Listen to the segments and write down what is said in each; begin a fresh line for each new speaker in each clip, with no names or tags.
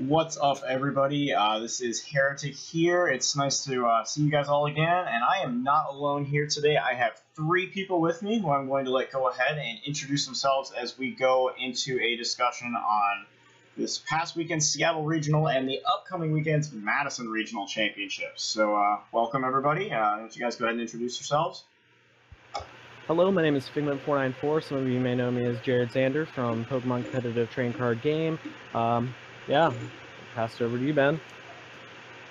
What's up, everybody? This is Heretic here. It's nice to see you guys all again, and I am not alone here today. I have three people with me who I'm going to let go ahead and introduce themselves as we go into a discussion on this past weekend's Seattle Regional and the upcoming weekend's Madison Regional Championships. So, welcome, everybody. Why don't you guys go ahead and introduce yourselves?
Hello, my name is Figment494. Some of you may know me as Jared Zander from Pokemon Competitive Trading Card Game. Yeah, pass it over to you, Ben.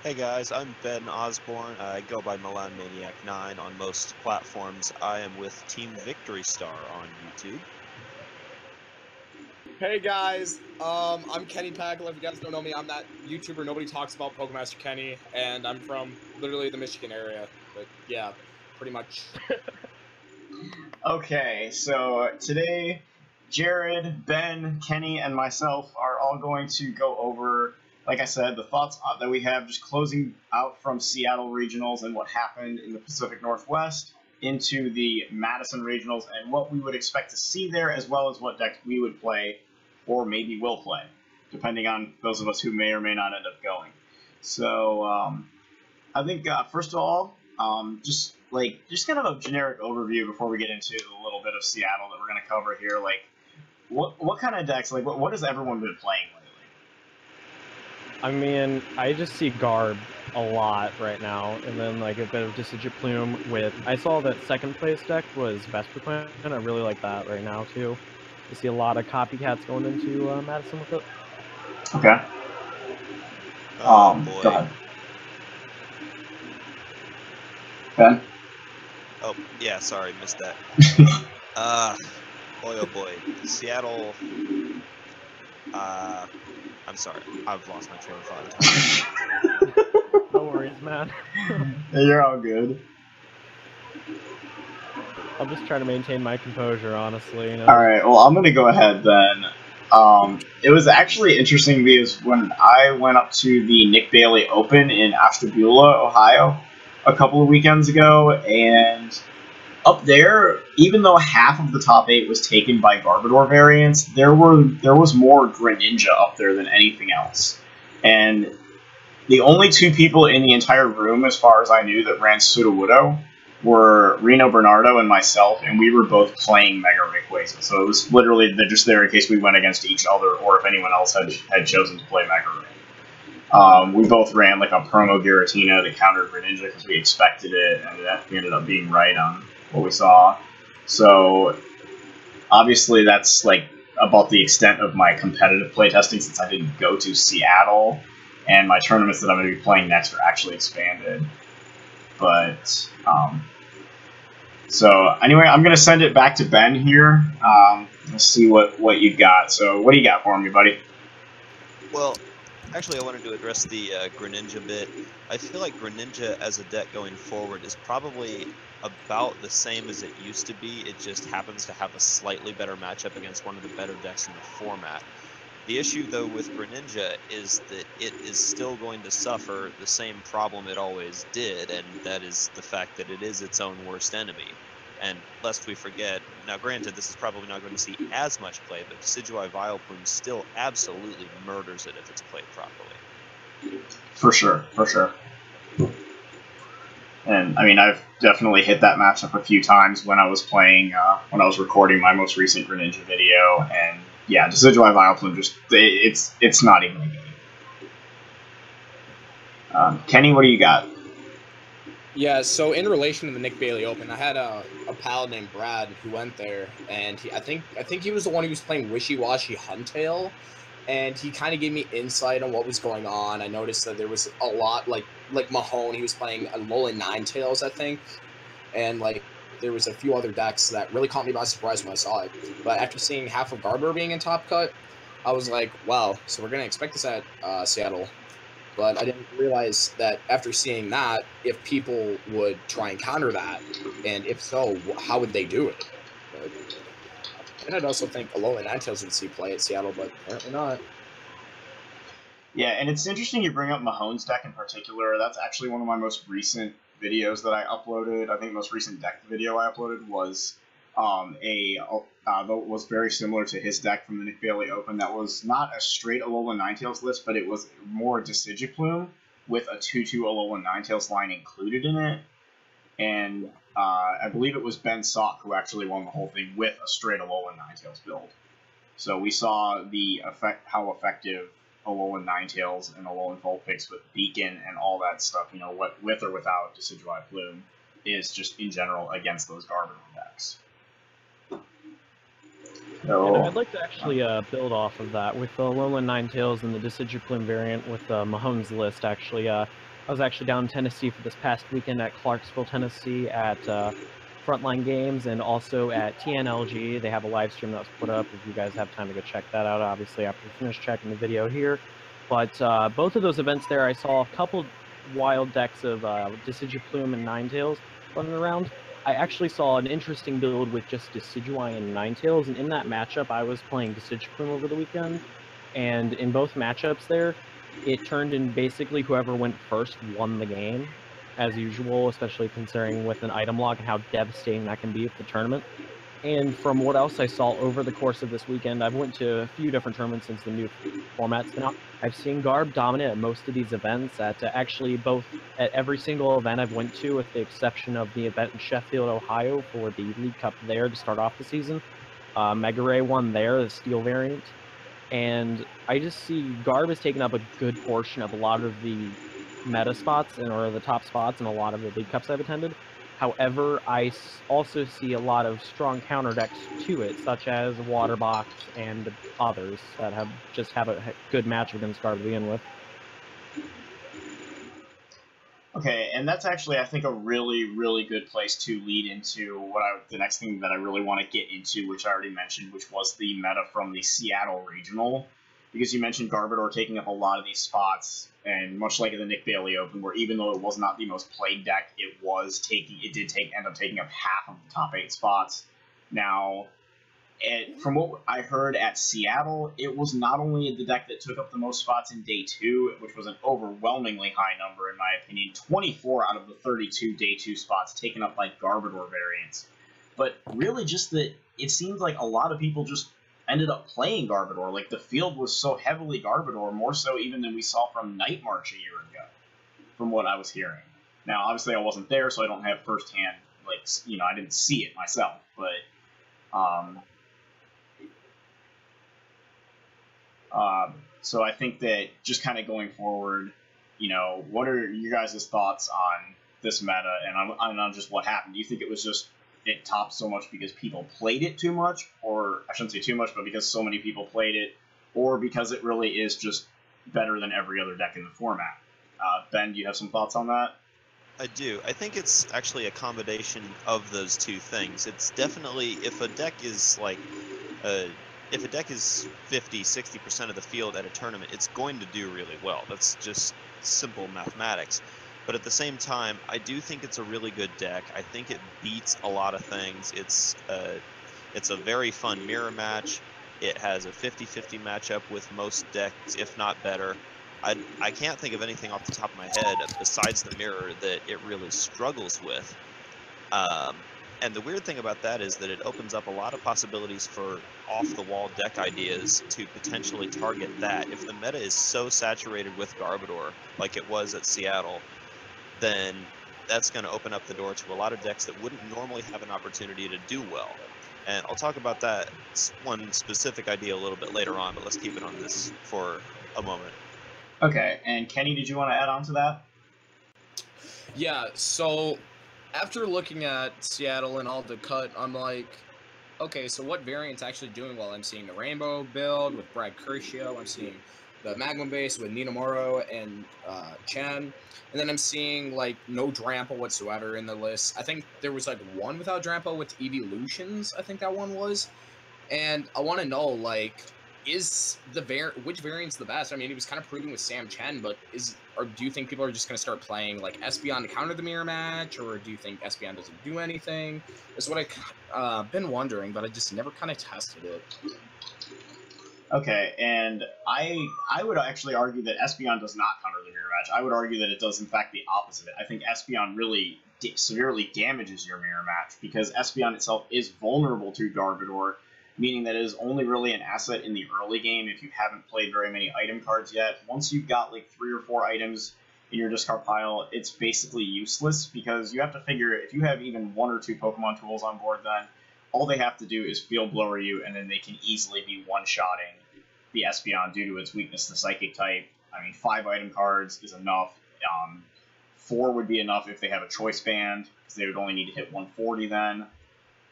Hey guys, I'm Ben Osborn. I go by Milan Maniac 9 on most platforms. I am with Team Victory Star on YouTube.
Hey guys, I'm Kenny Packala. If you guys don't know me, I'm that YouTuber nobody talks about, Pokemaster Kenny, and I'm from literally the Michigan area. But yeah, pretty much.
Okay, so today, Jared, Ben, Kenny, and myself are all going to go over, like I said, the thoughts that we have just closing out from Seattle Regionals and what happened in the Pacific Northwest into the Madison Regionals and what we would expect to see there, as well as what decks we would play or maybe will play, depending on those of us who may or may not end up going. So, I think, first of all, just kind of a generic overview before we get into a little bit of Seattle that we're going to cover here. Like, what kind of decks, like, what has everyone been playing lately?
I mean, I just see Garb a lot right now, and then like a bit of TCG Plume with. I saw that second place deck was Vesperplan, and I really like that right now too. I see a lot of copycats going into Madison with it.
Okay.
Boy.
Go ahead. Ben?
Oh, yeah, sorry, missed that. Boy, oh boy. Seattle, I'm sorry, I've lost my train of thought entirely.
No worries, man.
You're all good.
I'll just try to maintain my composure, honestly. You know?
Alright, well, I'm going to go ahead then. It was actually interesting because when I went up to the Nick Bailey Open in Ashtabula, Ohio, a couple of weekends ago, and up there, even though half of the top 8 was taken by Garbodor variants, there was more Greninja up there than anything else. And the only two people in the entire room, as far as I knew, that ran Sudowoodo were Reno Bernardo and myself, and we were both playing Mega Rayquaza. So it was literally just there in case we went against each other, or if anyone else had chosen to play Mega Ray. We both ran like a promo Giratina that countered Greninja because we expected it, and we ended up being right on what we saw. So obviously that's like about the extent of my competitive playtesting, since I didn't go to Seattle, and my tournaments that I'm going to be playing next are actually expanded. But so anyway, I'm going to send it back to Ben here. Let's see what you got. So what do you got for me, buddy?
Well, actually, I wanted to address the Greninja bit. I feel like Greninja as a deck going forward is probably about the same as it used to be. It just happens to have a slightly better matchup against one of the better decks in the format. The issue, though, with Greninja is that it is still going to suffer the same problem it always did, and that is the fact that it is its own worst enemy. And lest we forget, now granted, this is probably not going to see as much play, but Decidueye Vileplume still absolutely murders it if it's played properly.
For sure, for sure. And I mean, I've definitely hit that matchup a few times when I was playing, when I was recording my most recent Greninja video, and yeah, Decidueye Vileplume just, it's not even a game. Kenny, what do you got?
Yeah, so in relation to the Nick Bailey Open, I had a pal named Brad who went there, and I think he was the one who was playing Wishy-Washy Huntail, and he kind of gave me insight on what was going on. I noticed that there was a lot, like Mahone, he was playing Alolan Ninetales, I think, and like there was a few other decks that really caught me by surprise when I saw it. But after seeing half of Garbodor being in Top Cut, I was like, wow, so we're going to expect this at Seattle. But I didn't realize that after seeing that, if people would try and counter that, and if so, how would they do it? But, and I'd also think Alolan Ninetales would see play at Seattle, but apparently not.
Yeah, and it's interesting you bring up Mahone's deck in particular. That's actually one of my most recent videos that I uploaded. I think the most recent deck video I uploaded was that was very similar to his deck from the Nick Bailey Open. That was not a straight Alolan Ninetales list, but it was more Decidueye with a 2/2 Alolan Ninetales line included in it. And I believe it was Ben Sock who actually won the whole thing with a straight Alolan Ninetales build. So we saw how effective Alolan Ninetales and Alolan Vulpix with Beacon and all that stuff, what with or without Decidueye Plume, is just in general against those Garbodor decks.
And I'd like to actually build off of that with the Alolan Ninetales and the Decidueye Plume variant with Mahomes list. Actually, I was actually down in Tennessee for this past weekend at Clarksville, Tennessee at Frontline Games and also at TNLG. They have a live stream that was put up. If you guys have time to go check that out, obviously after you finish checking the video here. But both of those events there, I saw a couple wild decks of Decidueye Plume and Ninetales running around. I actually saw an interesting build with just Decidueye and Ninetales, and in that matchup, I was playing Decidueye Plume over the weekend, and in both matchups there, it turned in basically whoever went first won the game, as usual, especially considering with an item log and how devastating that can be for the tournament. And from what else I saw over the course of this weekend, I've went to a few different tournaments since the new format's been out. I've seen Garb dominate at most of these events, at actually both at every single event I've went to, with the exception of the event in Sheffield, Ohio for the League Cup there to start off the season. Mega Ray won there, the Steel variant. And I just see Garb has taken up a good portion of a lot of the meta spots or the top spots in a lot of the League Cups I've attended. However, I also see a lot of strong counter decks to it, such as Waterbox and others that have a good match against Garb to begin with.
Okay, and that's actually, I think, a really, really good place to lead into the next thing that I really want to get into, which I already mentioned, which was the meta from the Seattle Regional. Because you mentioned Garbodor taking up a lot of these spots, and much like in the Nick Bailey Open, where even though it was not the most played deck, it did end up taking up half of the top 8 spots. Now, from what I heard at Seattle, it was not only the deck that took up the most spots in Day 2, which was an overwhelmingly high number in my opinion, 24 out of the 32 Day 2 spots taken up by Garbodor variants, but really just that it seemed like a lot of people just ended up playing Garbodor. Like, the field was so heavily Garbodor, more so even than we saw from Night March a year ago, from what I was hearing. Now, obviously I wasn't there, so I don't have firsthand, I didn't see it myself, but, so I think that just kind of going forward, what are you guys' thoughts on this meta and on just what happened? Do you think it was just it topped so much because people played it too much, or I shouldn't say too much, but because so many people played it, or because it really is just better than every other deck in the format? Ben, do you have some thoughts on that?
I do. I think it's actually a combination of those two things. It's definitely, if a deck is 50, 60% of the field at a tournament, it's going to do really well. That's just simple mathematics. But at the same time, I do think it's a really good deck. I think it beats a lot of things. It's a very fun mirror match. It has a 50-50 matchup with most decks, if not better. I can't think of anything off the top of my head besides the mirror that it really struggles with. And the weird thing about that is that it opens up a lot of possibilities for off-the-wall deck ideas to potentially target that. If the meta is so saturated with Garbodor, like it was at Seattle, then that's going to open up the door to a lot of decks that wouldn't normally have an opportunity to do well. And I'll talk about that one specific idea a little bit later on, but let's keep it on this for a moment.
Okay, and Kenny, did you want to add on to that?
Yeah, so after looking at Seattle and all the cut, I'm like, okay, so what variant's actually doing well? I'm seeing the Rainbow build with Brad Curcio. I'm seeing the Magnum base with Ninamoro and Chen. And then I'm seeing, no Drampa whatsoever in the list. I think there was, one without Drampa with Evolutions, I think that one was. And I want to know, is which variant's the best? I mean, he was kind of proving with Sam Chen, but do you think people are just going to start playing, Espeon to counter the mirror match, or do you think Espeon doesn't do anything? That's what I've been wondering, but I just never kind of tested it.
Okay, and I would actually argue that Espeon does not counter the mirror match. I would argue that it does, in fact, the opposite. I think Espeon really severely damages your mirror match, because Espeon itself is vulnerable to Garbodor, meaning that it is only really an asset in the early game if you haven't played very many item cards yet. Once you've got like 3 or 4 items in your discard pile, it's basically useless, because you have to figure if you have even 1 or 2 Pokemon tools on board, then all they have to do is field blower you, and then they can easily be one-shotting the Espeon due to its weakness to Psychic type. I mean, 5 item cards is enough. 4 would be enough if they have a choice band, because they would only need to hit 140 then.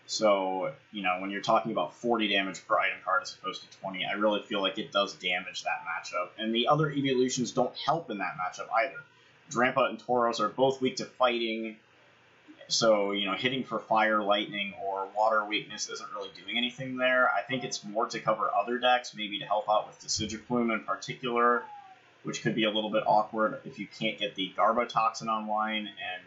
So, you know, when you're talking about 40 damage per item card as opposed to 20, I really feel like it does damage that matchup. And the other evolutions don't help in that matchup either. Drampa and Tauros are both weak to fighting, so, you know, hitting for fire, lightning, or water weakness isn't really doing anything there. I think it's more to cover other decks, maybe to help out with Decidueye in particular, which could be a little bit awkward if you can't get the Garbotoxin online. And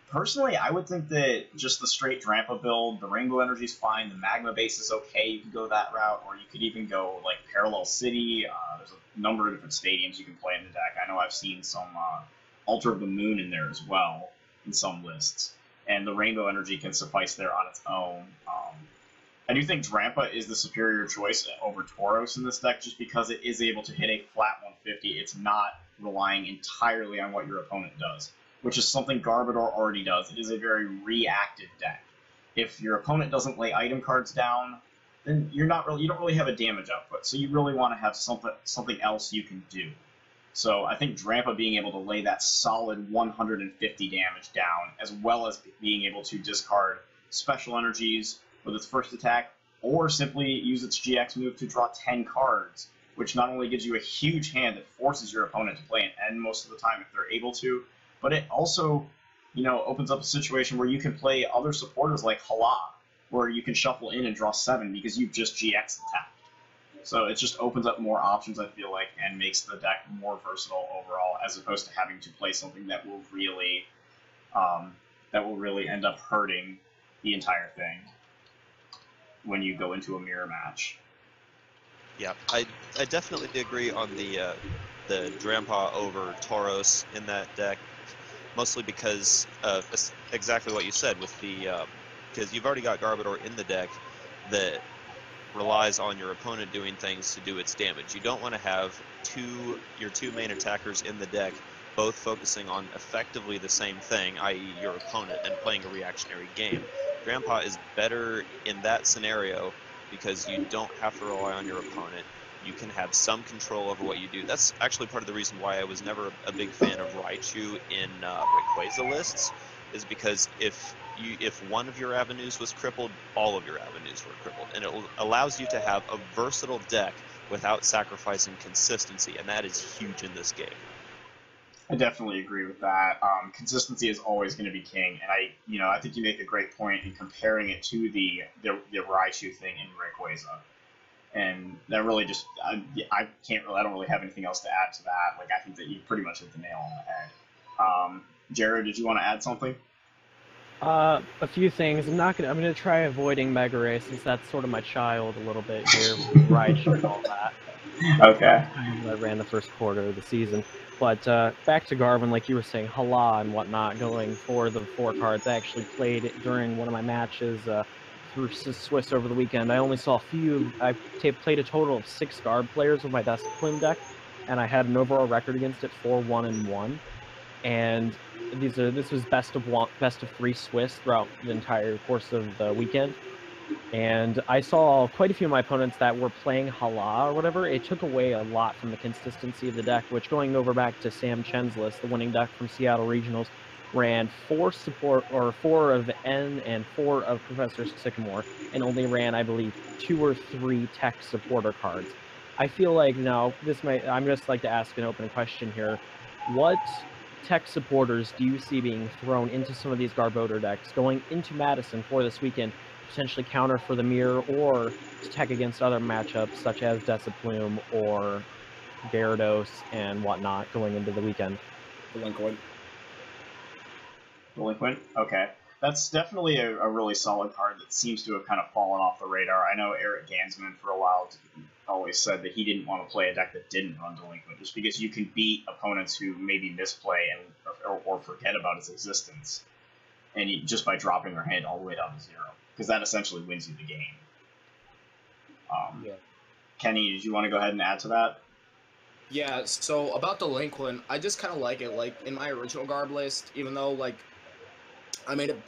personally, I would think that just the straight Drampa build, the Rainbow Energy is fine, the Magma base is okay, you can go that route, or you could even go like Parallel City. There's a number of different stadiums you can play in the deck. I know I've seen some Altar of the Moon in there as well in some lists, and the Rainbow Energy can suffice there on its own. I do think Drampa is the superior choice over Tauros in this deck, just because it is able to hit a flat 150. It's not relying entirely on what your opponent does, which is something Garbodor already does. It is a very reactive deck. If your opponent doesn't lay item cards down, then you don't really have a damage output, so you really want to have something else you can do. So I think Drampa being able to lay that solid 150 damage down, as well as being able to discard special energies with its first attack, or simply use its GX move to draw 10 cards, which not only gives you a huge hand that forces your opponent to play an end most of the time if they're able to, but it also, you know, opens up a situation where you can play other supporters like Hala, where you can shuffle in and draw 7 because you've just GX attacked. So it just opens up more options, I feel like, and makes the deck more versatile overall, as opposed to having to play something that will really end up hurting the entire thing when you go into a mirror match.
Yeah, I definitely agree on the Drampa over Tauros in that deck, mostly because of exactly what you said with the because you've already got Garbodor in the deck that relies on your opponent doing things to do its damage. You don't want to have your two main attackers in the deck both focusing on effectively the same thing, i.e. your opponent, and playing a reactionary game. Drampa is better in that scenario because you don't have to rely on your opponent. You can have some control over what you do. That's actually part of the reason why I was never a big fan of Raichu in Rayquaza lists, is because if one of your avenues was crippled, all of your avenues were crippled. And it allows you to have a versatile deck without sacrificing consistency, and that is huge in this game.
I definitely agree with that. Consistency is always going to be king, and I think you make a great point in comparing it to the Raichu thing in Rayquaza. And that really just, I don't really have anything else to add to that. Like, I think that you pretty much hit the nail on the head. Jared, did you want to add something?
A few things. I'm gonna try avoiding Mega Ray, since that's sort of my child a little bit here, Raichu and all that.
Okay.
I ran the first quarter of the season. But back to Garvin, like you were saying, Hala and whatnot, going for the 4 cards. I actually played it during one of my matches through Swiss over the weekend. I only saw a few. I played a total of 6 Garb players with my Discipline deck, and I had an overall record against it 4-1-1. And this was best of 3 Swiss throughout the entire course of the weekend. And I saw quite a few of my opponents that were playing Hala or whatever. It took away a lot from the consistency of the deck, which, going over back to Sam Chen's list, the winning deck from Seattle Regionals, ran 4 of N and 4 of Professor Sycamore, and only ran, I believe, 2 or 3 tech supporter cards. I feel like now I'm just like to ask an open question here. What tech supporters do you see being thrown into some of these Garbodor decks going into Madison for this weekend, potentially counter for the mirror or to tech against other matchups such as Decidueye or Gyarados and whatnot going into the weekend?
Delinquent.
Delinquent? Okay. That's definitely a really solid card that seems to have kind of fallen off the radar. I know Eric Gansman for a while always said that he didn't want to play a deck that didn't run Delinquent, just because you can beat opponents who maybe misplay or forget about its existence, and just by dropping their hand all the way down to 0, because that essentially wins you the game.
Yeah.
Kenny, did you want to go ahead and add to that?
Yeah, so about Delinquent, I just kind of like it. Like, in my original Garb list, even though, like, I made it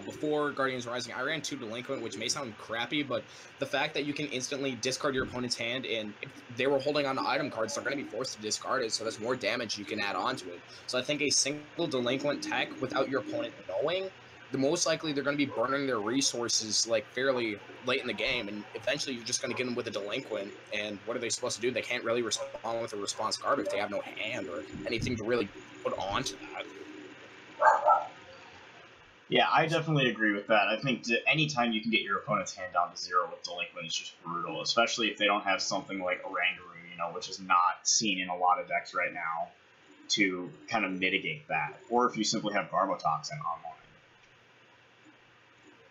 before Guardians Rising, I ran 2 Delinquent, which may sound crappy, but the fact that you can instantly discard your opponent's hand, and if they were holding on to item cards, they're going to be forced to discard it, so there's more damage you can add on to it. So I think a single Delinquent tech without your opponent knowing, the most likely they're going to be burning their resources like fairly late in the game, and eventually you're just going to get them with a Delinquent, and what are they supposed to do? They can't really respond with a response card if they have no hand or anything to really put onto that.
Yeah, I definitely agree with that. I think anytime you can get your opponent's hand down to 0 with Delinquent is just brutal, especially if they don't have something like Orangaroo, which is not seen in a lot of decks right now, to kind of mitigate that. Or if you simply have Garbotoxin online.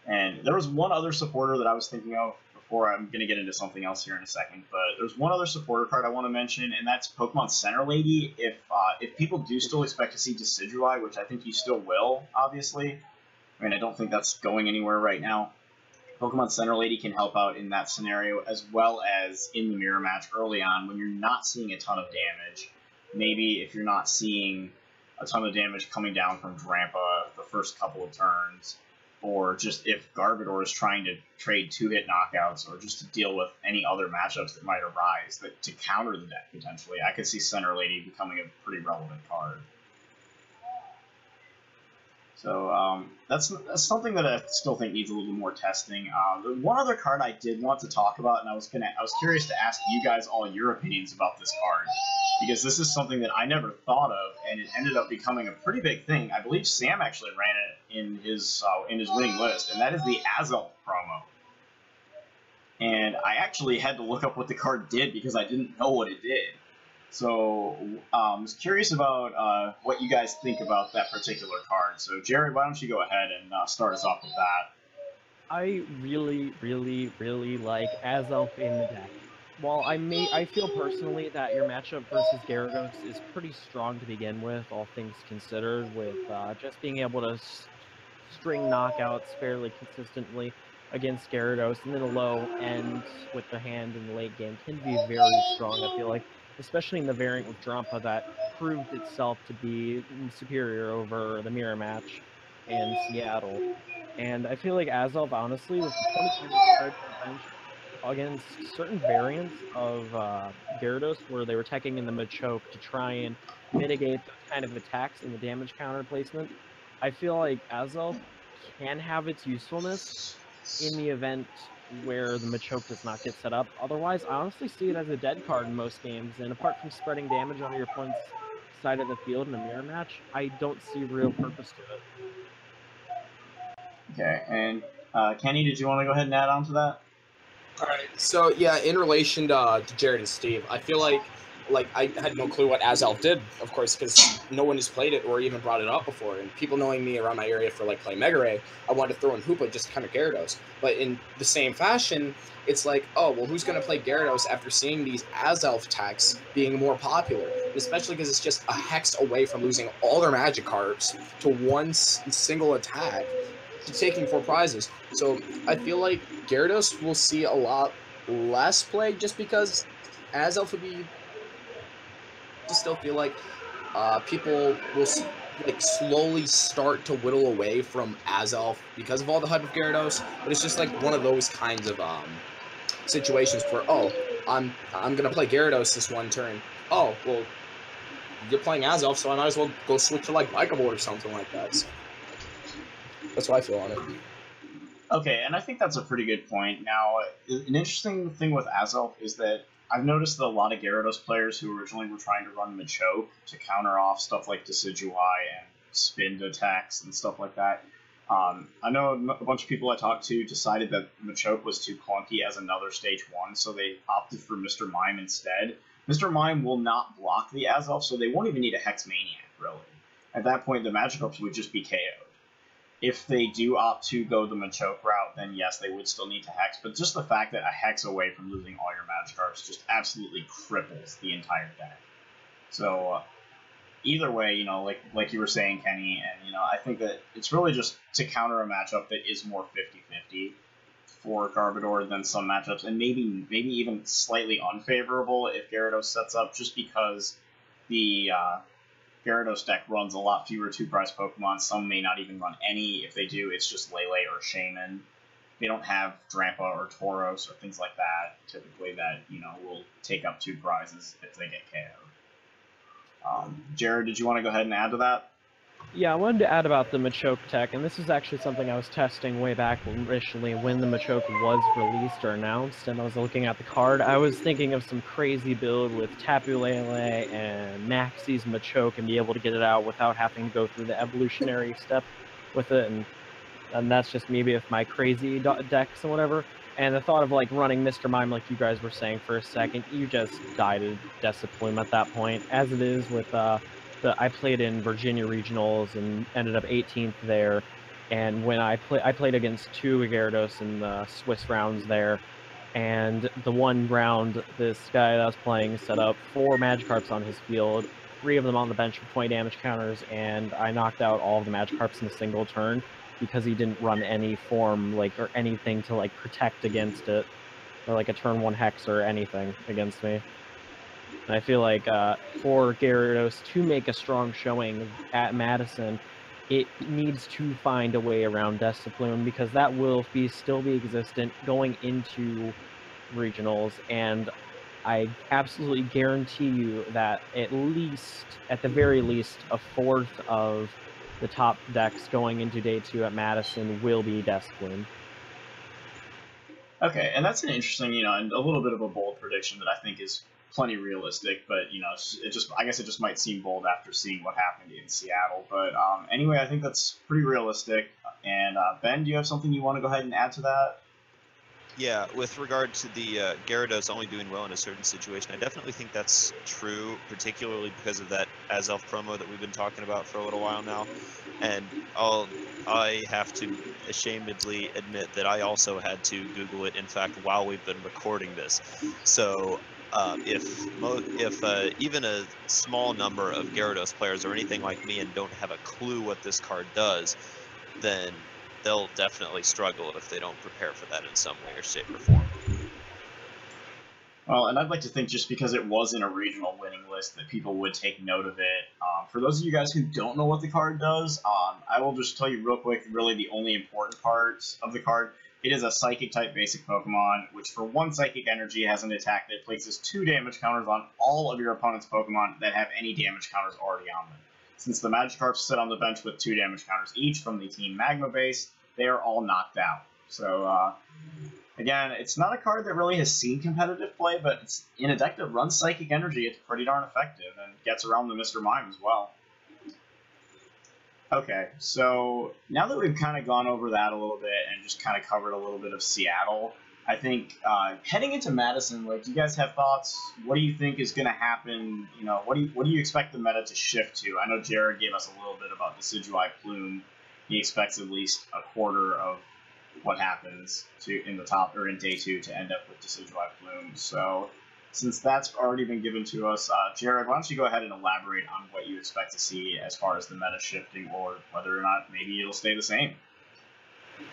And there was one other supporter that I was thinking of before. I'm going to get into something else here in a second, but there's one other supporter card I want to mention, and that's Pokemon Center Lady. If people do still expect to see Decidueye, which I think you still will, obviously, I mean, I don't think that's going anywhere right now. Pokemon Center Lady can help out in that scenario, as well as in the mirror match early on when you're not seeing a ton of damage. Maybe if you're not seeing a ton of damage coming down from Drampa the first couple of turns, or just if Garbodor is trying to trade 2-hit knockouts, or just to deal with any other matchups that might arise to counter the deck, potentially, I could see Center Lady becoming a pretty relevant card. So that's something that I still think needs a little more testing. One other card I did want to talk about, and I was curious to ask you guys all your opinions about this card, because this is something that I never thought of, and it ended up becoming a pretty big thing. I believe Sam actually ran it in his winning list, and that is the Azelf promo. And I actually had to look up what the card did because I didn't know what it did. So I was curious about what you guys think about that particular card. So Jared, why don't you go ahead and start us off with that?
I really, really, really like Azelf in the deck. While I feel personally that your matchup versus Gyarados is pretty strong to begin with, all things considered, with just being able to string knockouts fairly consistently against Gyarados, and then a low end with the hand in the late game can be very strong, I feel like, especially in the variant with Drampa that proved itself to be superior over the mirror match in Seattle. And I feel like Azelf, honestly, with 20 cards on the bench against certain variants of Gyarados, where they were teching in the Machoke to try and mitigate those kind of attacks and the damage counter placement, I feel like Azelf can have its usefulness in the event where the Machoke does not get set up. Otherwise, I honestly see it as a dead card in most games, and apart from spreading damage on your opponent's side of the field in a mirror match, I don't see real purpose to it.
Okay, and Kenny, did you want to go ahead and add on to that?
All right. So yeah, in relation to Jared and Steve, I feel like I had no clue what Azelf did, of course, because no one has played it or even brought it up before. And people knowing me around my area for like playing Mega Ray, I wanted to throw in Hoopa just to kind of Gyarados. But in the same fashion, it's like, oh well, who's going to play Gyarados after seeing these Azelf attacks being more popular? Especially because it's just a hex away from losing all their Magic cards to one single attack, to taking 4 prizes. So I feel like Gyarados will see a lot less play just because Azelf would be. I still feel like people will slowly start to whittle away from Azelf because of all the hype of Gyarados. But it's just like one of those kinds of situations where, oh, I'm gonna play Gyarados this one turn. Oh well, you're playing Azelf, so I might as well go switch to like Micro Ball or something like that. So that's what I feel on it.
Okay, and I think that's a pretty good point. Now, an interesting thing with Azelf is that I've noticed that a lot of Gyarados players who originally were trying to run Machoke to counter off stuff like Decidueye and spin attacks and stuff like that. I know a bunch of people I talked to decided that Machoke was too clunky as another Stage 1, so they opted for Mr. Mime instead. Mr. Mime will not block the Azelf, so they won't even need a Hex Maniac, really. At that point, the Magikarps would just be KO'd. if they do opt to go the Machoke route, then yes, they would still need to Hex. But just the fact that a Hex away from losing all your Magikarps just absolutely cripples the entire deck. So either way, like you were saying, Kenny, and I think that it's really just to counter a matchup that is more 50-50 for Garbodor than some matchups, and maybe even slightly unfavorable if Gyarados sets up, just because the Gyarados deck runs a lot fewer 2-prize Pokemon. Some may not even run any. If they do, it's just Lele or Shaman. They don't have Drampa or Tauros or things like that, typically, that will take up 2 prizes if they get KO'd. Jared, did you want to go ahead and add to that?
Yeah, I wanted to add about the Machoke tech, and this is actually something I was testing way back initially when the Machoke was released or announced, and I was looking at the card. I was thinking of some crazy build with Tapu Lele and Maxie's Machoke and be able to get it out without having to go through the evolutionary step with it, and that's just maybe with my crazy decks and whatever. And the thought of running Mr. Mime, like you guys were saying for a second, you just died to Deciplume at that point. As it is with I played in Virginia Regionals and ended up 18th there. And when I played against 2 Gyarados in the Swiss rounds there. And the one round, this guy that I was playing set up 4 Magikarps on his field, 3 of them on the bench for 20 damage counters, and I knocked out all of the Magikarps in a single turn because he didn't run any form or anything to protect against it, or a turn 1 Hex or anything against me. And I feel like for Gyarados to make a strong showing at Madison, it needs to find a way around Deciplume, because that will still be existent going into regionals, and I absolutely guarantee you that at the very least, a fourth of the top decks going into Day 2 at Madison will be Deciplume.
Okay, and that's an interesting, and a little bit of a bold prediction that I think is plenty realistic, but I guess it just might seem bold after seeing what happened in Seattle. But anyway, I think that's pretty realistic. And Ben, do you have something you want to go ahead and add to that?
Yeah, with regard to the Gyarados only doing well in a certain situation, I definitely think that's true, particularly because of that Azelf promo that we've been talking about for a little while now. And I have to ashamedly admit that I also had to Google it, in fact, while we've been recording this. So if even a small number of Gyarados players are anything like me and don't have a clue what this card does, then they'll definitely struggle if they don't prepare for that in some way or shape or form.
Well, and I'd like to think just because it was in a regional winning list that people would take note of it. For those of you guys who don't know what the card does, I will just tell you real quick, really the only important parts of the card. It is a Psychic-type basic Pokemon, which for 1 Psychic Energy has an attack that places 2 damage counters on all of your opponent's Pokemon that have any damage counters already on them. Since the Magikarps sit on the bench with 2 damage counters each from the Team Magma base, they are all knocked out. So, again, it's not a card that really has seen competitive play, but it's in a deck that runs Psychic Energy, it's pretty darn effective, and gets around the Mr. Mime as well. Okay, so now that we've kind of gone over that a little bit and just kind of covered a little bit of Seattle, I think heading into Madison, do you guys have thoughts? What do you think is going to happen? What do you expect the meta to shift to? I know Jared gave us a little bit about Decidueye Plume. He expects at least a quarter of what happens in the top or in Day 2 to end up with Decidueye Plume. So, since that's already been given to us, Jared, why don't you go ahead and elaborate on what you expect to see as far as the meta shifting, or whether or not maybe it'll stay the same?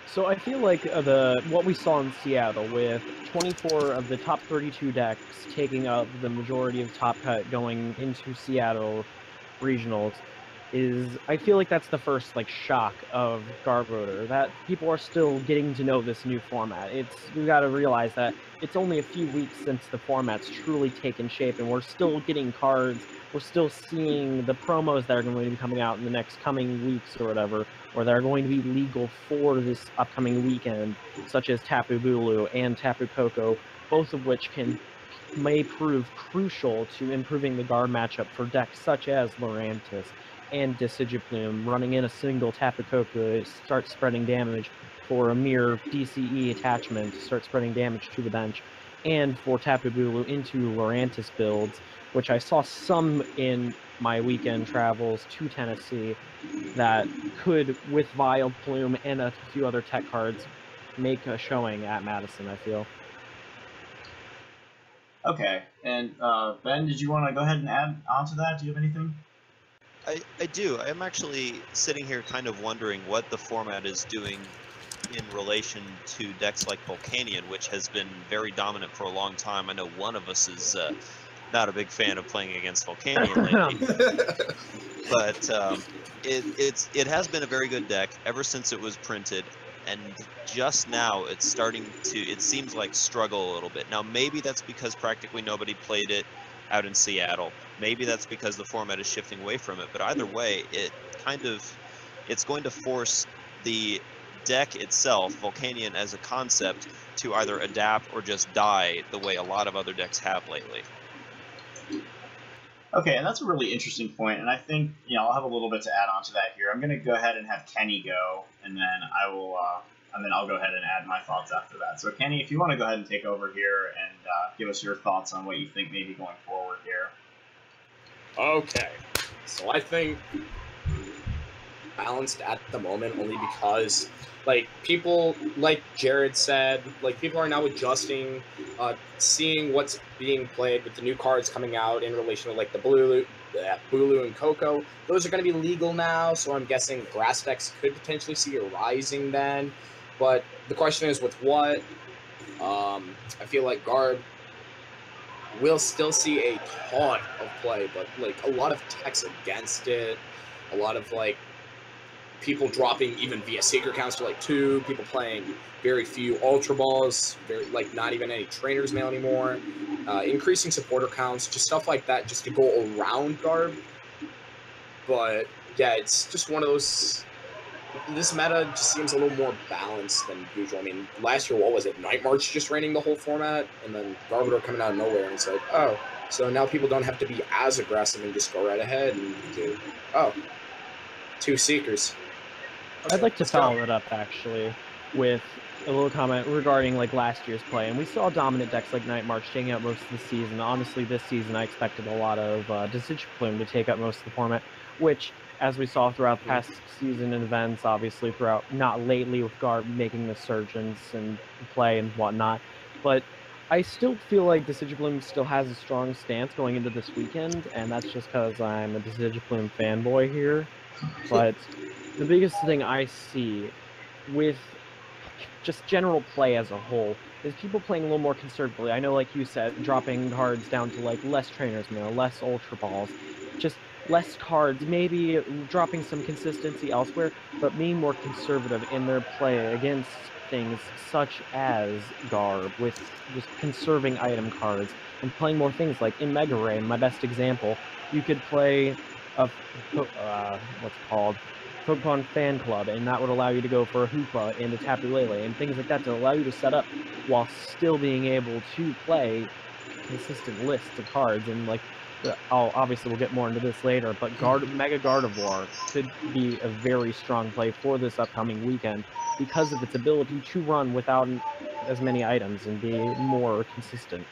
So I feel like what we saw in Seattle with 24 of the top 32 decks taking up the majority of top cut going into Seattle regionals I feel like that's the first shock of Garbodor, that people are still getting to know this new format. We got to realize that it's only a few weeks since the format's truly taken shape, and we're still getting cards. We're still seeing the promos that are going to be coming out in the next coming weeks or whatever, or that are going to be legal for this upcoming weekend, such as Tapu Bulu and Tapu Koko, both of which may prove crucial to improving the guard matchup for decks such as Lurantis and Decidueye running in a single Tapu Koko to start spreading damage for a mere DCE attachment to start spreading damage to the bench, and for Tapu Bulu into Lurantis builds which I saw some in my weekend travels to Tennessee that could, with Vile Plume and a few other tech cards, make a showing at Madison, I feel.
Okay, and Ben, did you want to go ahead and add on to that? Do you have anything?
I do. I am actually sitting here kind of wondering what the format is doing in relation to decks like Volcanion, which has been very dominant for a long time. I know one of us is not a big fan of playing against Volcanion lately, but it has been a very good deck ever since it was printed, and just now it's starting to, it seems like, struggle a little bit. Now maybe that's because practically nobody played it out in Seattle. Maybe that's because the format is shifting away from it, but either way, it's going to force the deck itself, Volcanion as a concept, to either adapt or just die the way a lot of other decks have lately.
Okay, and that's a really interesting point, and I think, I'll have a little bit to add on to that here. I'm going to go ahead and have Kenny go, and then I'll go ahead and add my thoughts after that. So Kenny, if you want to go ahead and take over here and give us your thoughts on what you think maybe going forward here.
Okay, so I think balanced at the moment only because, like, people, like Jared said, like, people are now adjusting, seeing what's being played with the new cards coming out in relation to, like, the Bulu and Coco. Those are going to be legal now, so I'm guessing grass decks could potentially see a rising then. But the question is with what? I feel like Garb will still see a ton of play, but, like, a lot of techs against it, a lot of, like, people dropping even via Sacred counts to like 2, people playing very few Ultra Balls, like not even any Trainer's Mail anymore, increasing supporter counts, just stuff like that just to go around Garb. But yeah, it's just one of those, this meta just seems a little more balanced than usual. I mean, last year, what was it, Night March just reigning the whole format, and then Garbodor coming out of nowhere, and it's like, oh, so now people don't have to be as aggressive and just go right ahead and do, 2 Seekers. Okay,
I'd like to follow it up, actually, with a little comment regarding, like, last year's play. And we saw dominant decks like Night March taking up most of the season. Honestly, this season I expected a lot of Deciduous Plume to take up most of the format, which, as we saw throughout the past season and events, obviously throughout, not lately with Garb making the surgence and play and whatnot, but I still feel like Deciduous Plume still has a strong stance going into this weekend, and that's just because I'm a Deciduous Plume fanboy here. But the biggest thing I see with just general play as a whole is people playing a little more conservatively. I know, like you said, dropping cards down to like less Trainer's Mail, less Ultra Balls, just less cards, maybe dropping some consistency elsewhere, but being more conservative in their play against things such as Garb, with just conserving item cards, and playing more things like in Mega Ray, my best example, you could play a what's it called? Pokémon Fan Club, and that would allow you to go for a Hoopa and a Tapu Lele and things like that to allow you to set up while still being able to play consistent lists of cards. And like, obviously we'll get more into this later, but Mega Gardevoir could be a very strong play for this upcoming weekend because of its ability to run without as many items and be more consistent.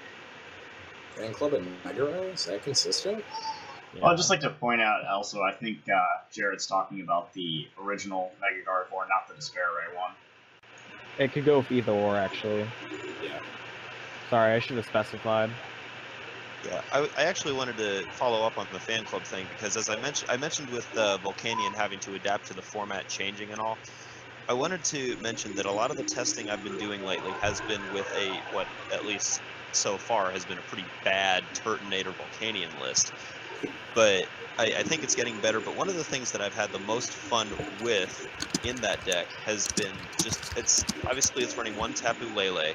Fan Club and Mega Ray, is that consistent?
Yeah.
Well, I'd just like to point out also, I think Jared's talking about the original Mega Gardevoir, not the Despair Ray one.
It could go with either or, actually.
Yeah.
Sorry, I should have specified.
Yeah, I actually wanted to follow up on the fan club thing because, as I mentioned with Volcanion having to adapt to the format changing and all, I wanted to mention that a lot of the testing I've been doing lately has been with what at least so far has been a pretty bad Turtonator Volcanion list. But I think it's getting better. But one of the things that I've had the most fun with in that deck has been just, it's running 1 Tapu Lele,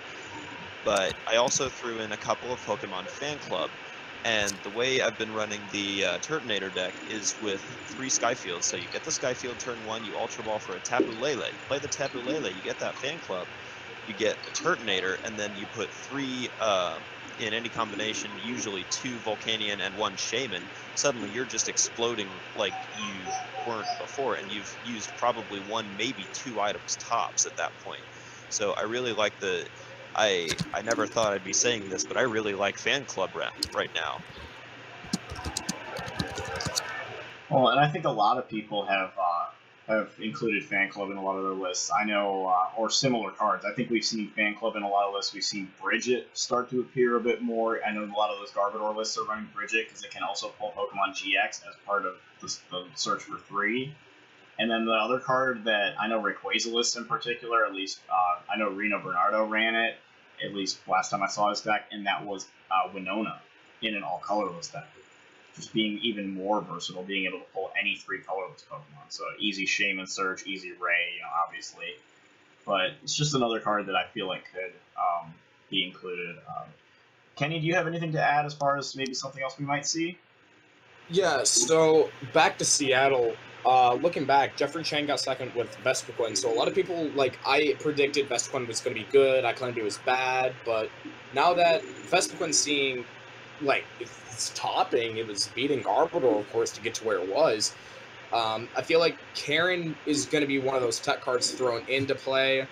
but I also threw in a couple of Pokemon Fan Club. And the way I've been running the Turtonator deck is with 3 Skyfields. So you get the Skyfield turn 1, you Ultra Ball for a Tapu Lele. You play the Tapu Lele, you get that Fan Club, you get a Turtonator, and then you put 3 in any combination, usually 2 Volcanion and 1 Shaman. Suddenly you're just exploding like you weren't before, and you've used probably 1, maybe 2 items tops at that point. So I really like I never thought I'd be saying this, but I really like Fan Club right now.
Well, and I think a lot of people have included Fan Club in a lot of their lists. I know, or similar cards. I think we've seen Fan Club in a lot of lists. We've seen Bridget start to appear a bit more. I know a lot of those Garbodor lists are running Bridget because it can also pull Pokemon GX as part of the search for 3. And then the other card that I know Rayquaza lists in particular, at least I know Reno Bernardo ran it, at least last time I saw his deck, and that was Winona in an all-colorless deck. Just being even more versatile, being able to pull any 3 colorless Pokemon. So easy Shaman Search, easy Ray, obviously. But it's just another card that I feel like could be included. Kenny, do you have anything to add as far as maybe something else we might see?
Yeah, so back to Seattle. Looking back, Jeffrey Chang got second with Vespiquen. So a lot of people, like, I predicted Vespiquen was going to be good. I claimed it was bad. But now that Vespiquen's seeing, like, it's topping, it was beating Garbodor, of course, to get to where it was. I feel like Karen is going to be one of those tech cards thrown into play.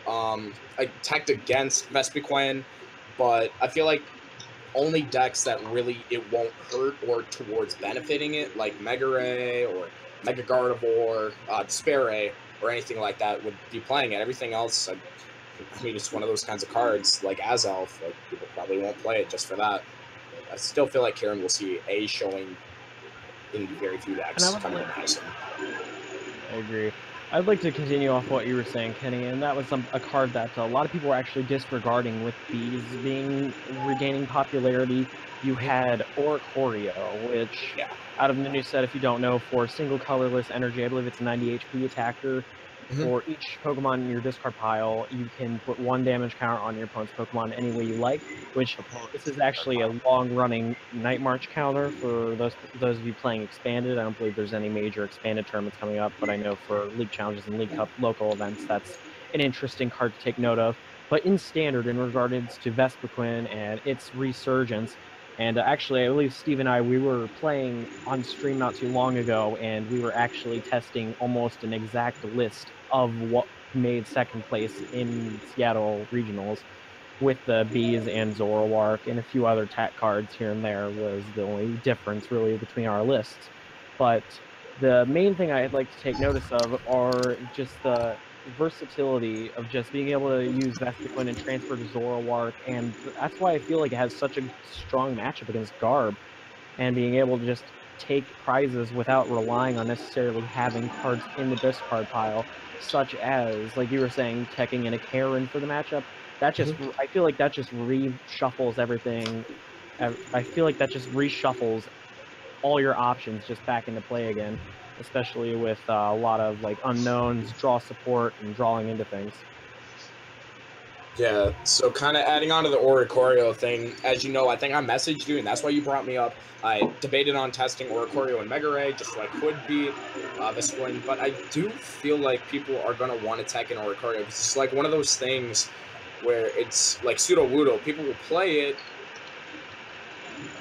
I teched against Vespiquen, but I feel like only decks that really it won't hurt or towards benefiting it, like Mega Ray or Mega Gardevoir, Despair Ray, or anything like that, would be playing it. Everything else, I mean, it's one of those kinds of cards, like Azelf, like, people probably won't play it just for that. I still feel like Karen will see a showing in very few decks coming to Madison.
I agree. I'd like to continue off what you were saying, Kenny, and that was a card that a lot of people were actually disregarding with bees regaining popularity. You had Oricorio, which, out of the new set, if you don't know, for single colorless energy, I believe it's a 90 HP attacker. For each Pokemon in your discard pile, you can put 1 damage counter on your opponent's Pokemon any way you like, which this is actually a long-running Night March counter for those of you playing Expanded. I don't believe there's any major Expanded tournaments coming up, but I know for League Challenges and League Cup local events, that's an interesting card to take note of. But in Standard, in regards to Vespiquen and its resurgence, and actually, I believe Steve and I, we were playing on stream not too long ago, and we were actually testing almost an exact list of what made second place in Seattle Regionals, with the Bees and Zoroark and a few other TAC cards here and there was the only difference really between our lists. But the main thing I'd like to take notice of are just the versatility of just being able to use Vespiquen and transfer to Zoroark, and that's why I feel like it has such a strong matchup against Garb, and being able to just take prizes without relying on necessarily having cards in the discard pile, such as, like you were saying, teching in a Karen for the matchup. That just, I feel like that just reshuffles everything. I feel like that just reshuffles all your options just back into play again, especially with a lot of like unknowns, draw support, and drawing into things.
Yeah, so kind of adding on to the Oricorio thing, as you know, I think I messaged you, and that's why you brought me up. I debated on testing Oricorio and Mega Ray just so I could beat Vespiquen, but I do feel like people are going to want to tech in Oricorio, because it's like one of those things where it's like Pseudo-Wudo. People will play it,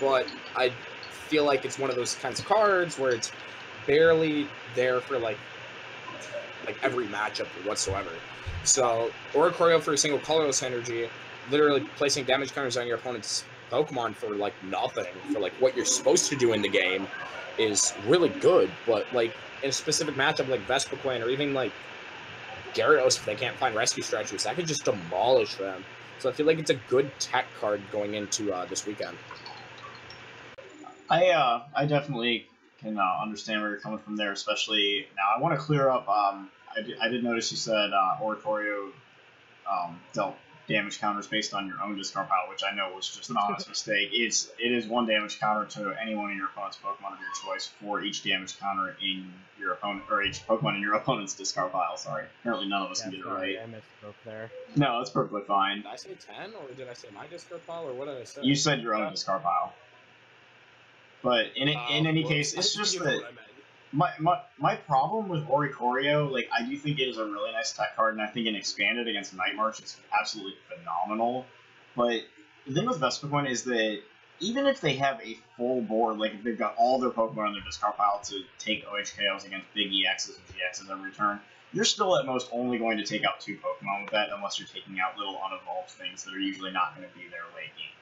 but I feel like it's one of those kinds of cards where it's barely there for like every matchup whatsoever. So Oricorio for a single colorless energy, literally placing damage counters on your opponent's Pokemon for like nothing, for like what you're supposed to do in the game, is really good. But like in a specific matchup like Vespiquen or even like Gyarados, if they can't find rescue strategies, that could just demolish them. So I feel like it's a good tech card going into this weekend.
I definitely can understand where you're coming from there, especially now. I want to clear up. I did notice you said Oricorio dealt damage counters based on your own discard pile, which I know was just an honest mistake. It is 1 damage counter to any one of your opponent's Pokemon of your choice for each damage counter in your opponent, or each Pokemon in your opponent's discard pile. Sorry, apparently none of us can get it right.
I misspoke there.
No, that's perfectly fine.
Did I say 10, or did I say my discard pile, or what did I say?
You said your own discard pile. But in any case, it's just that my problem with Oricorio, like, I do think it is a really nice tech card, and I think in Expanded against Night March, it's absolutely phenomenal. But the thing with Vespiquen is that even if they have a full board, like if they've got all their Pokemon in their discard pile to take OHKOs against big EXs and GXs every turn, you're still at most only going to take out 2 Pokemon with that, unless you're taking out little unevolved things that are usually not going to be there late game.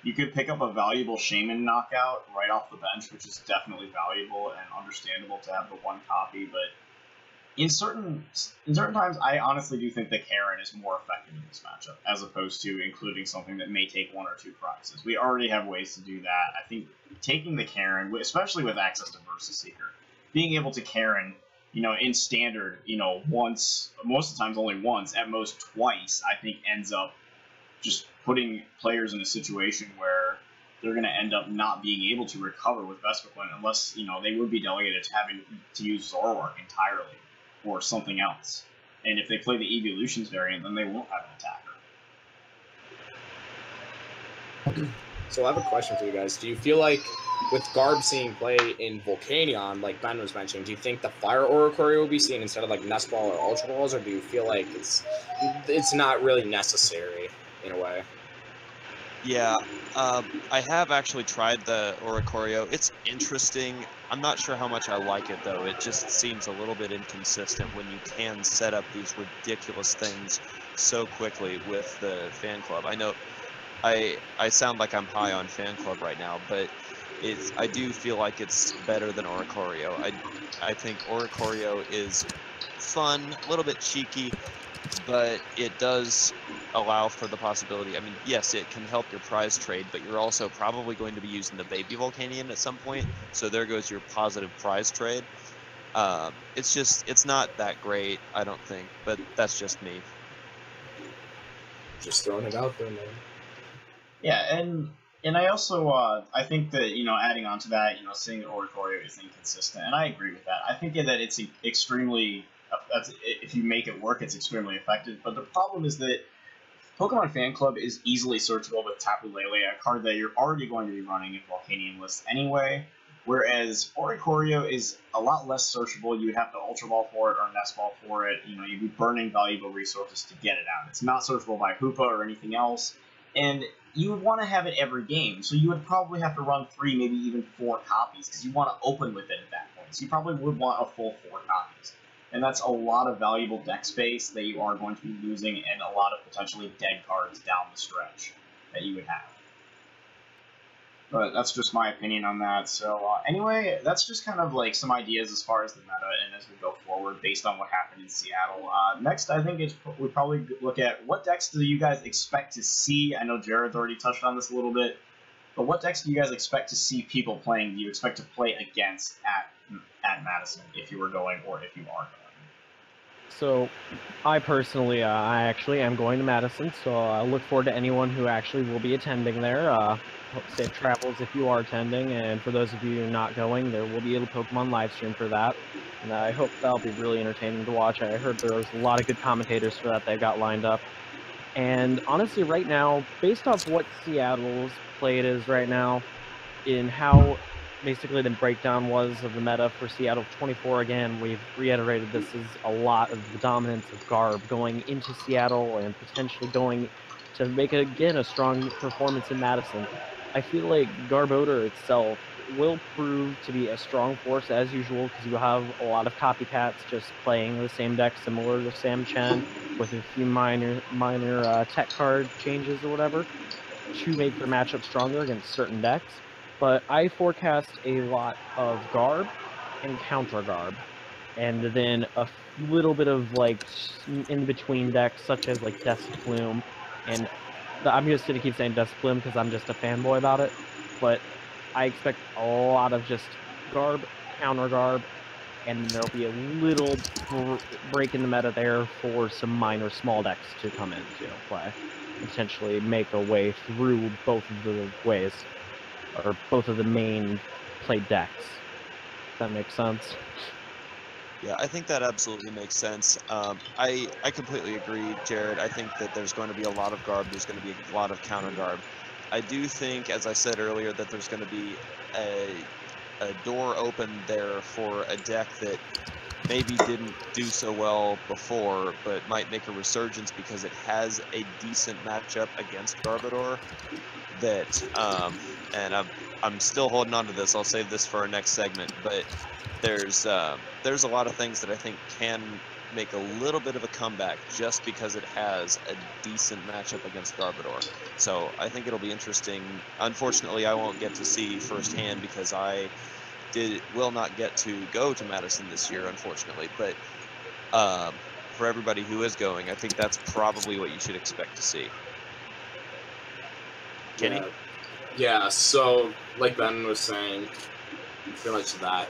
You could pick up a valuable Shaman knockout right off the bench, which is definitely valuable and understandable to have the one copy, but in certain times, I honestly do think the Karen is more effective in this matchup, as opposed to including something that may take 1 or 2 prizes. We already have ways to do that. I think taking the Karen, especially with access to Versus Seeker, being able to Karen, in standard, once, most of the times only once, at most twice, I think ends up just putting players in a situation where they're going to end up not being able to recover with Vespiquen unless, they would be delegated to having to use Zoroark entirely or something else. And if they play the Evolutions variant, then they won't have an attacker.
So I have a question for you guys. Do you feel like with Garb seeing play in Volcanion, like Ben was mentioning, do you think the Fire Oricorio will be seen instead of like Nest Ball or Ultra Balls, or do you feel like it's not really necessary in a way?
Yeah, I have actually tried the Oricorio. It's interesting. I'm not sure how much I like it, though. It just seems a little bit inconsistent when you can set up these ridiculous things so quickly with the fan club. I know I sound like I'm high on fan club right now, but I do feel like it's better than Oricorio. I think Oricorio is fun, a little bit cheeky, but it does allow for the possibility. I mean, yes, it can help your prize trade, but you're also probably going to be using the baby Volcanion at some point, so there goes your positive prize trade. It's not that great, I don't think, but that's just me.
Just throwing it out there, man.
Yeah, and I also I think that adding on to that, saying that Oricorio is inconsistent, and I agree with that. I think that it's extremely if you make it work, it's extremely effective. But the problem is that Pokemon Fan Club is easily searchable with Tapu Lele, a card that you're already going to be running in Volcanion lists anyway. Whereas Oricorio is a lot less searchable. You have to Ultra Ball for it or Nest Ball for it. You'd be burning valuable resources to get it out. It's not searchable by Hoopa or anything else. And you would want to have it every game, so you would probably have to run 3, maybe even 4 copies, because you want to open with it at that point. So you probably would want a full 4 copies. And that's a lot of valuable deck space that you are going to be losing, and a lot of potentially dead cards down the stretch that you would have. But that's just my opinion on that. So anyway, that's just kind of like some ideas as far as the meta and as we go forward based on what happened in Seattle. Next, I think we probably look at what decks do you guys expect to see. I know Jared's already touched on this a little bit, but what decks do you guys expect to see people playing? Do you expect to play against at Madison if you were going or if you are going?
So, I personally, I actually am going to Madison, so I look forward to anyone who actually will be attending there. Safe travels if you are attending, and for those of you not going, there will be a Pokemon live stream for that, and I hope that'll be really entertaining to watch. I heard there was a lot of good commentators for that they've got lined up, and honestly, right now, based off what Seattle's played is right now, in how basically the breakdown was of the meta for Seattle 24, again, we've reiterated this is a lot of the dominance of Garb going into Seattle and potentially going to make, again, a strong performance in Madison. I feel like Garbodor itself will prove to be a strong force as usual, because you have a lot of copycats just playing the same deck similar to Sam Chen with a few minor tech card changes or whatever to make their matchup stronger against certain decks. But I forecast a lot of Garb and counter Garb, and then a little bit of like in-between decks such as like Dust Plume, and I'm just going to keep saying Dust Plume because I'm just a fanboy about it, but I expect a lot of just Garb, counter Garb, and there'll be a little break in the meta there for some minor small decks to come into play, potentially make a way through both of the ways, or both of the main played decks. If that makes sense.
Yeah, I think that absolutely makes sense. I completely agree, Jared. I think that there's going to be a lot of Garb. There's going to be a lot of counter Garb. I do think, as I said earlier, that there's going to be a door open there for a deck that maybe didn't do so well before, but might make a resurgence because it has a decent matchup against Garbodor. That, and I'm still holding on to this. I'll save this for our next segment, but there's a lot of things that I think can make a little bit of a comeback just because it has a decent matchup against Garbodor. So I think it'll be interesting. Unfortunately, I won't get to see firsthand because I will not get to go to Madison this year, unfortunately. But for everybody who is going, I think that's probably what you should expect to see. Kenny?
Yeah, so like Ben was saying, pretty much that.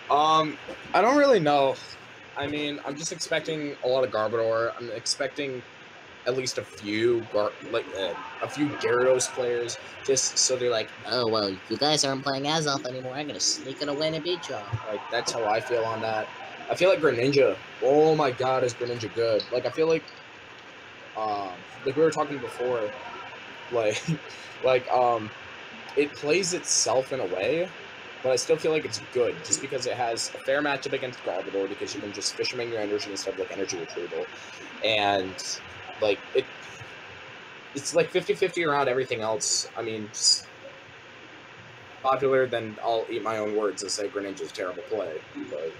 I don't really know. I mean, I'm just expecting a lot of Garbodor. I'm expecting at least a few Gyarados players, just so they're like,
Oh, well, you guys aren't playing Azelf anymore. I'm going to sneak it away and beat y'all.
like that's how I feel on that. I feel like Greninja. Oh my God, is Greninja good? Like I feel like we were talking before, like it plays itself in a way, but I still feel like it's good just because it has a fair matchup against Garbodor because you can just Fisherman your energy instead of like energy retrieval, and like it's like 50-50 around everything else. I mean, just popular, then I'll eat my own words and say Greninja's terrible play. But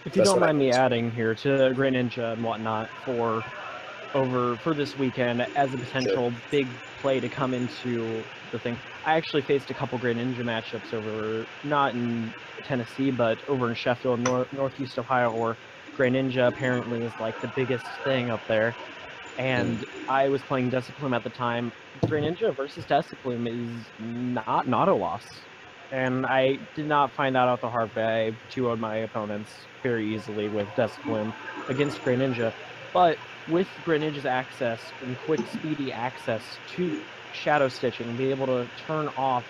if you don't mind me adding here to Greninja and whatnot for this weekend as a potential big play to come into the thing. I actually faced a couple Greninja matchups over, not in Tennessee, but over in Sheffield, Northeast Ohio, where Greninja apparently is like the biggest thing up there. And I was playing Desiplume at the time. Greninja versus Desiplume is not a loss. And I did not find that out the hard way. I 2-0'd my opponents very easily with Desiplume against Greninja. But with Greninja's access and quick, speedy access to Shadow Stitching, and be able to turn off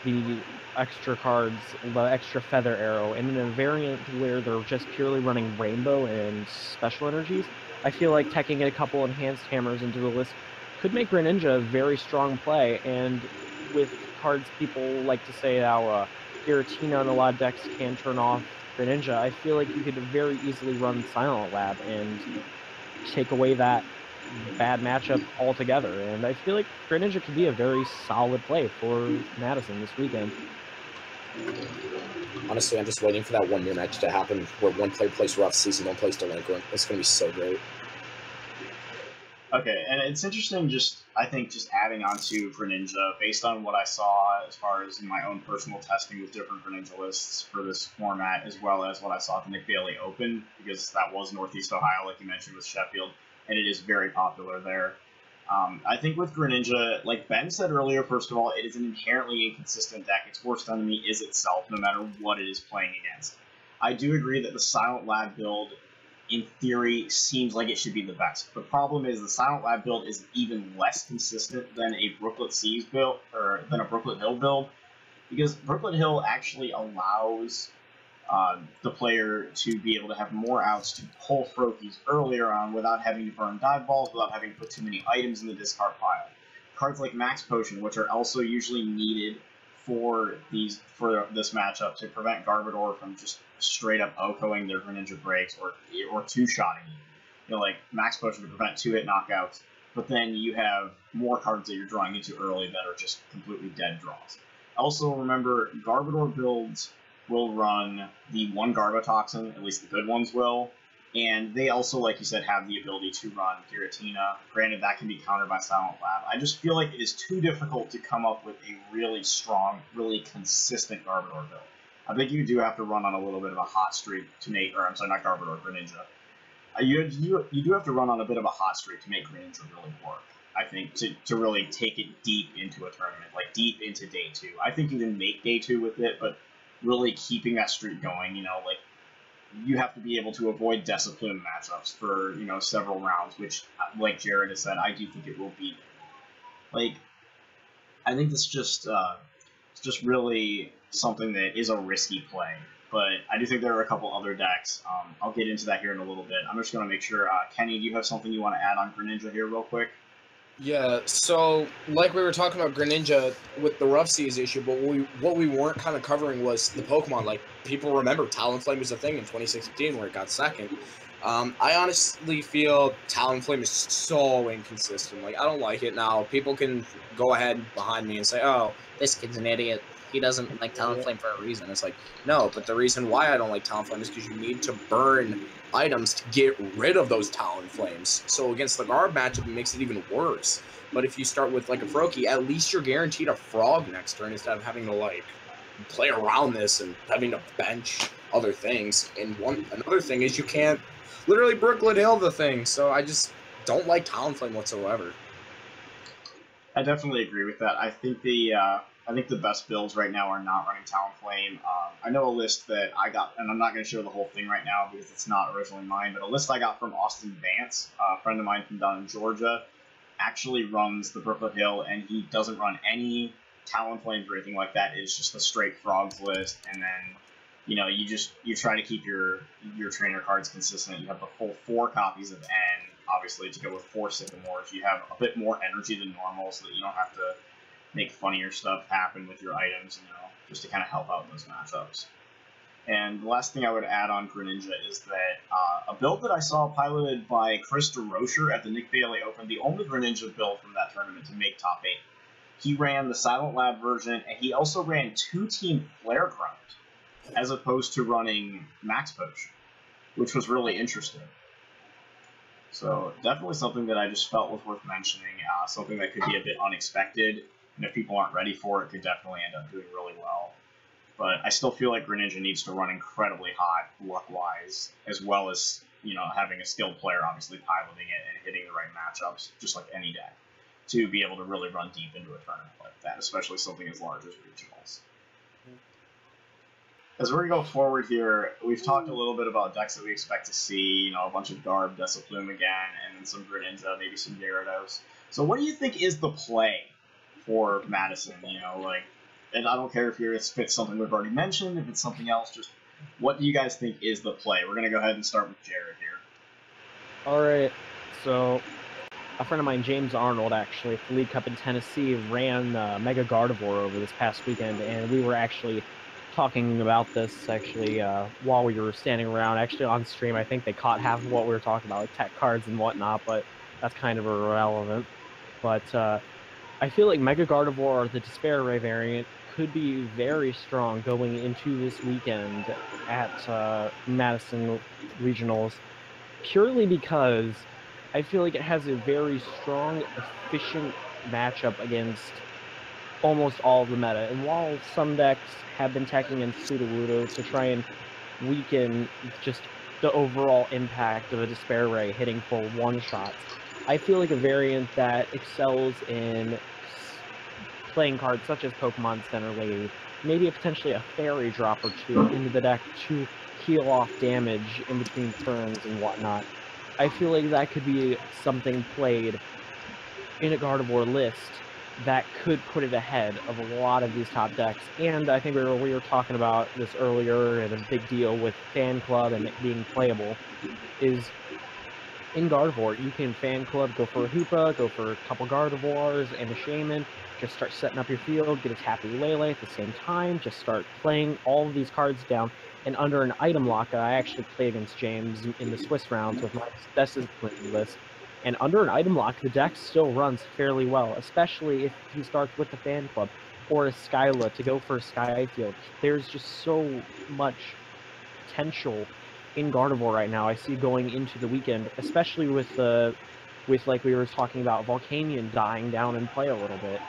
the extra cards, the extra Feather Arrow, and in a variant where they're just purely running Rainbow and Special Energies, I feel like teching a couple Enhanced Hammers into the list could make Greninja a very strong play, and with cards people like to say how Giratina and a lot of decks can turn off Greninja, I feel like you could very easily run Silent Lab and take away that bad matchup altogether, and I feel like Greninja could be a very solid play for Madison this weekend.
Honestly, I'm just waiting for that one-year match to happen where one player plays Rough Season, one plays Delinquent. It's going to be so great.
Okay, and it's interesting I think adding on to Greninja, based on what I saw as far as in my own personal testing with different Greninja lists for this format, as well as what I saw at the Nick Bailey Open, because that was Northeast Ohio, like you mentioned, with Sheffield, and it is very popular there. I think with Greninja, like Ben said earlier, first of all, it is an inherently inconsistent deck. Its worst enemy is itself, no matter what it is playing against. I do agree that the Silent Lab build, in theory, seems like it should be the best. The problem is the Silent Lab build is even less consistent than a Brooklet Seas build, or than a Brooklet Hill build, because Brooklet Hill actually allows the player to be able to have more outs to pull Froakies earlier on without having to burn dive balls, without having to put too many items in the discard pile. Cards like Max Potion, which are also usually needed for this matchup to prevent Garbodor from just straight up OHKOing their Greninja breaks or two-shotting you. You know, like Max Potion to prevent 2-hit knockouts, but then you have more cards that you're drawing into early that are just completely dead draws. Also, remember, Garbodor builds will run the one Garbotoxin, at least the good ones will, and they also, like you said, have the ability to run Giratina. Granted, that can be countered by Silent Lab. I just feel like it is too difficult to come up with a really strong, really consistent Garbodor build. I think you do have to run on a little bit of a hot streak to make, or I'm sorry, not Garbodor, Greninja. You do have to run on a bit of a hot streak to make Greninja really work, I think, to really take it deep into a tournament, like deep into Day 2. I think you can make Day 2 with it, but really keeping that streak going, you know, like, you have to be able to avoid Desiplume matchups for, you know, several rounds, which, like Jared has said, I do think it will be. Like, I think it's just really something that is a risky play. But I do think there are a couple other decks. I'll get into that here in a little bit. I'm just going to make sure, Kenny, do you have something you want to add on Greninja here real quick?
Yeah, so like we were talking about Greninja with the Rough Seas issue, but what we weren't kind of covering was the Pokemon. Like, people remember Talonflame was a thing in 2016 where it got second. I honestly feel Talonflame is so inconsistent. Like, I don't like it now. People can go ahead behind me and say, oh,
This kid's an idiot.
he doesn't like Talonflame for a reason. It's like, no, but the reason why I don't like Talonflame is because you need to burn items to get rid of those Talonflames. So against the Garb matchup, it makes it even worse. But if you start with like a Froakie, at least you're guaranteed a Frog next turn instead of having to like play around this and having to bench other things. And another thing is you can't literally Brooklyn Hill the thing. So I just don't like Talonflame whatsoever.
I definitely agree with that. I think the best builds right now are not running Talonflame. I know a list that I got, and I'm not going to show the whole thing right now because it's not originally mine, but a list I got from Austin Vance, a friend of mine from down in Georgia, actually runs the Brooklet Hill, and he doesn't run any Talonflames or anything like that. It's just a straight Frogs list, and then you try to keep your trainer cards consistent. You have the full 4 copies of N. Obviously, to go with 4 Sycamores, you have a bit more energy than normal, so that you don't have to make funnier stuff happen with your items, just to kind of help out in those matchups. And the last thing I would add on Greninja is that a build that I saw piloted by Chris DeRocher at the Nick Bailey Open, the only Greninja build from that tournament to make top 8. He ran the Silent Lab version, and he also ran 2-team Flare Grunt, as opposed to running Max Potion, which was really interesting. So definitely something that I just felt was worth mentioning, something that could be a bit unexpected, and if people aren't ready for it, could definitely end up doing really well. But I still feel like Greninja needs to run incredibly hot, luck-wise, as well as, having a skilled player obviously piloting it and hitting the right matchups, just like any deck, to be able to really run deep into a tournament like that, especially something as large as regionals. As we're going to go forward here, we've talked a little bit about decks that we expect to see, a bunch of Garb, Desaflume again, and then some Greninja, maybe some Gyarados. So what do you think is the play for Madison? And I don't care if it's something we've already mentioned, if it's something else, just what do you guys think is the play? We're going to go ahead and start with Jared here.
All right, so a friend of mine, James Arnold, actually, at the League Cup in Tennessee, ran Mega Gardevoir over this past weekend, and we were actually talking about this while we were standing around, actually on stream. I think they caught half of what we were talking about, like tech cards and whatnot, but that's kind of irrelevant. But I feel like Mega Gardevoir, the Despair Ray variant, could be very strong going into this weekend at Madison Regionals, purely because I feel like it has a very strong, efficient matchup against almost all of the meta. And while some decks have been teching in Sudowoodo to try and weaken just the overall impact of a Despair Ray hitting full one-shots, I feel like a variant that excels in playing cards such as Pokemon Center Lady, maybe potentially a Fairy Drop or 2 into the deck to heal off damage in between turns and whatnot. I feel like that could be something played in a Gardevoir list that could put it ahead of a lot of these top decks. And I think we were talking about this earlier, and a big deal with Fan Club and it being playable is in Gardevoir, you can Fan Club, go for a Hoopa, go for a couple Gardevoirs and a Shaman, just start setting up your field, get a Tapu Lele at the same time, just start playing all of these cards down. And under an item lock, I actually played against James in the Swiss rounds with my Desaflume list. And under an item lock, the deck still runs fairly well, especially if he starts with the Fan Club or a Skyla to go for a Skyfield. There's just so much potential in Gardevoir right now. I see going into the weekend, especially with like we were talking about Volcanion dying down in play a little bit,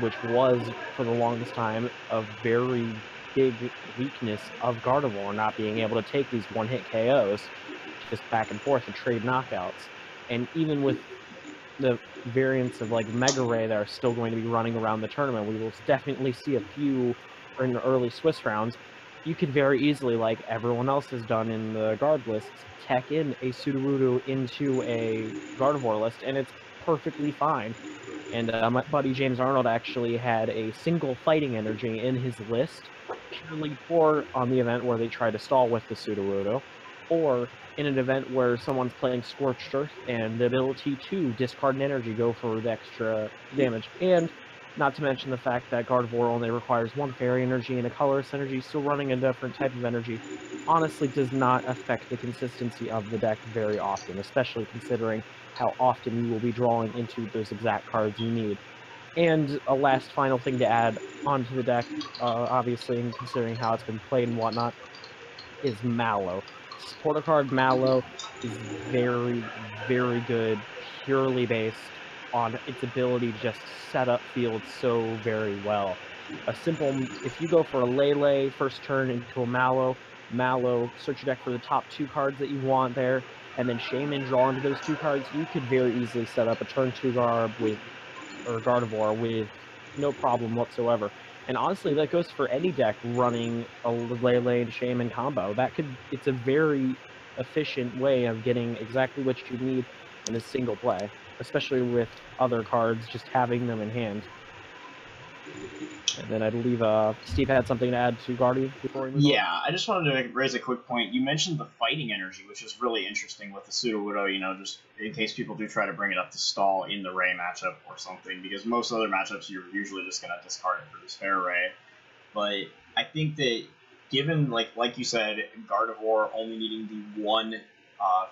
which was for the longest time a very big weakness of Gardevoir, not being able to take these one-hit KOs just back and forth and trade knockouts. And even with the variants of like Mega Ray that are still going to be running around the tournament, we will definitely see a few in the early Swiss rounds. You could very easily, like everyone else has done in the guard lists, tech in a Sudowoodo into a Gardevoir list, and it's perfectly fine. And my buddy James Arnold actually had a single Fighting Energy in his list, purely for on the event where they try to stall with the Sudowoodo, or in an event where someone's playing Scorched Earth and the ability to discard an energy, go for the extra damage. And not to mention the fact that Gardevoir only requires one Fairy Energy and a Colorless Energy, so running a different type of energy honestly does not affect the consistency of the deck very often, especially considering how often you will be drawing into those exact cards you need. And a last final thing to add onto the deck, obviously, and considering how it's been played and whatnot, is Mallow. Supporter card Mallow is very, very good, purely based on its ability to just set up field so very well. If you go for a Lele first turn into a Mallow, search your deck for the top 2 cards that you want there, and then Shaman draw into those 2 cards, you could very easily set up a turn 2 Gardevoir with no problem whatsoever. And honestly, that goes for any deck running a Lele and Shaman combo. It's a very efficient way of getting exactly what you need in a single play, especially with other cards just having them in hand. And then I believe Steve had something to add to Guardian before we move on.
Yeah, I just wanted to raise a quick point. You mentioned the fighting energy, which is really interesting with the Sudowoodo, just in case people do try to bring it up to stall in the Ray matchup or something, because most other matchups you're usually just going to discard it for Despair Ray. But I think that given, like you said, Gardevoir only needing the 1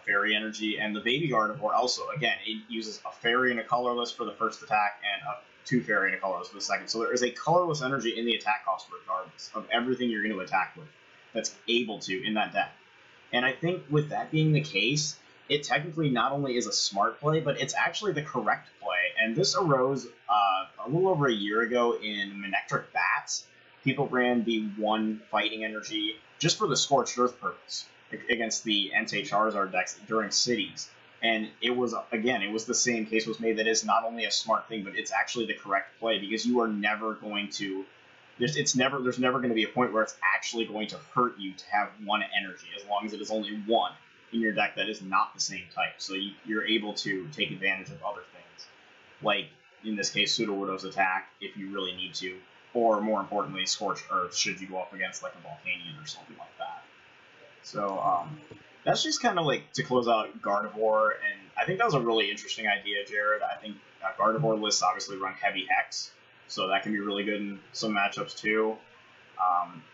fairy energy, and the baby Gardevoir also, again, it uses a fairy and a colorless for the first attack, and a 2 fairy and a colorless for the second. So there is a colorless energy in the attack cost regardless of everything you're going to attack with that's able to in that deck. And I think with that being the case, it technically not only is a smart play, but it's actually the correct play. And this arose a little over a year ago in Manectric Bats. People ran the 1 fighting energy just for the Scorched Earth purpose against the Entei Charizard decks during Cities. And it was the same case was made that is not only a smart thing, but it's actually the correct play, because you are never going to there's never going to be a point where it's actually going to hurt you to have 1 energy, as long as it is only 1 in your deck that is not the same type. So you're able to take advantage of other things, like in this case Sudowoodo's attack if you really need to, or more importantly Scorched Earth should you go up against like a Volcanion or something like that. So that's just kind of like to close out Gardevoir, and I think that was a really interesting idea, Jared. I think Gardevoir lists obviously run heavy Hex, so that can be really good in some matchups too.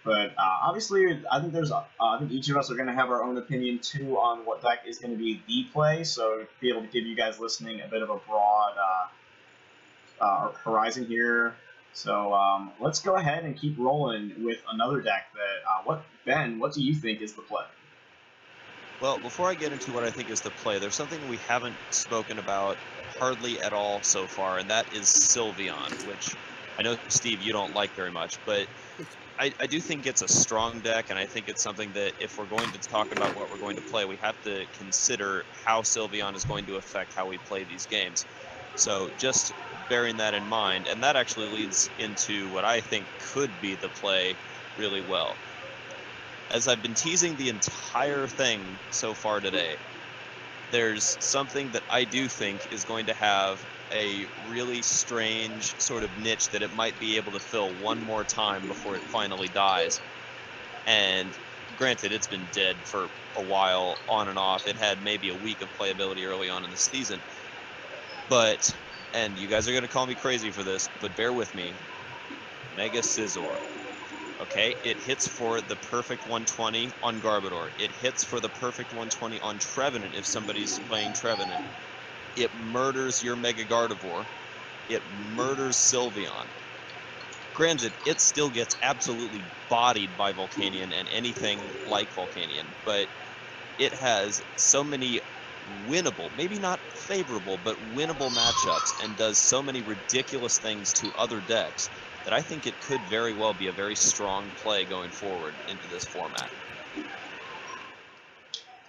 But obviously, I think I think each of us are going to have our own opinion too on what deck is going to be the play. So to be able to give you guys listening a bit of a broad horizon here. So let's go ahead and keep rolling with another deck. Ben, what do you think is the play?
Well, before I get into what I think is the play, there's something we haven't spoken about hardly at all so far, and that is Sylveon, which I know, Steve, you don't like very much, but I do think it's a strong deck, and I think it's something that if we're going to talk about what we're going to play, we have to consider how Sylveon is going to affect how we play these games. So just bearing that in mind, and that actually leads into what I think could be the play really well. As I've been teasing the entire thing so far today, there's something that I do think is going to have a really strange sort of niche that it might be able to fill one more time before it finally dies. And granted, it's been dead for a while, on and off. It had maybe a week of playability early on in the season. But, and you guys are going to call me crazy for this, but bear with me. Mega Scizor. Okay, it hits for the perfect 120 on Garbodor. It hits for the perfect 120 on Trevenant if somebody's playing Trevenant. It murders your Mega Gardevoir. It murders Sylveon. Granted, it still gets absolutely bodied by Volcanion and anything like Volcanion, but it has so many winnable, maybe not favorable, but winnable matchups, and does so many ridiculous things to other decks that I think it could very well be a very strong play going forward into this format.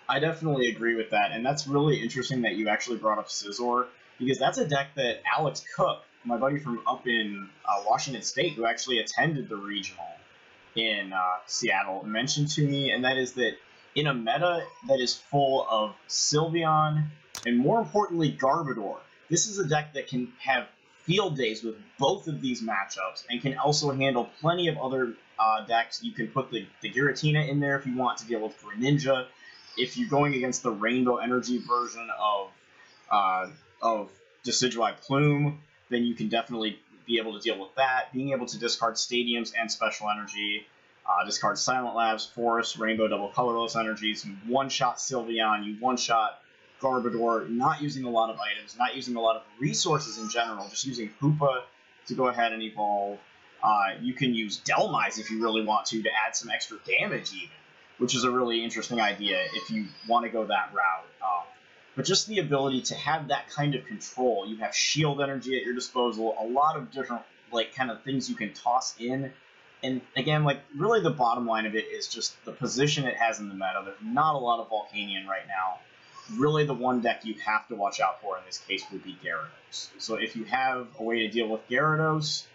I definitely agree with that, and that's really interesting that you actually brought up Scizor, because that's a deck that Alex Cook, my buddy from up in Washington State, who actually attended the regional in Seattle, mentioned to me, and that is that in a meta that is full of Sylveon, and more importantly Garbodor, this is a deck that can have field days with both of these matchups, and can also handle plenty of other decks. You can put the Giratina in there if you want to deal with Greninja. If you're going against the Rainbow Energy version of Decidueye Plume, then you can definitely be able to deal with that. Being able to discard Stadiums and Special Energy, discard Silent Labs, Forest, Rainbow Double Colorless Energies, you one-shot Sylveon, you one-shot Garbodor, not using a lot of items, not using a lot of resources in general, just using Hoopa to go ahead and evolve. You can use Delmise if you really want to add some extra damage even, which is a really interesting idea if you want to go that route. But just the ability to have that kind of control, you have shield energy at your disposal, a lot of different like kind of things you can toss in. And again, like really the bottom line of it is just the position it has in the meta. There's not a lot of Volcanion right now. Really the one deck you have to watch out for in this case would be Gyarados. So if you have a way to deal with Gyarados,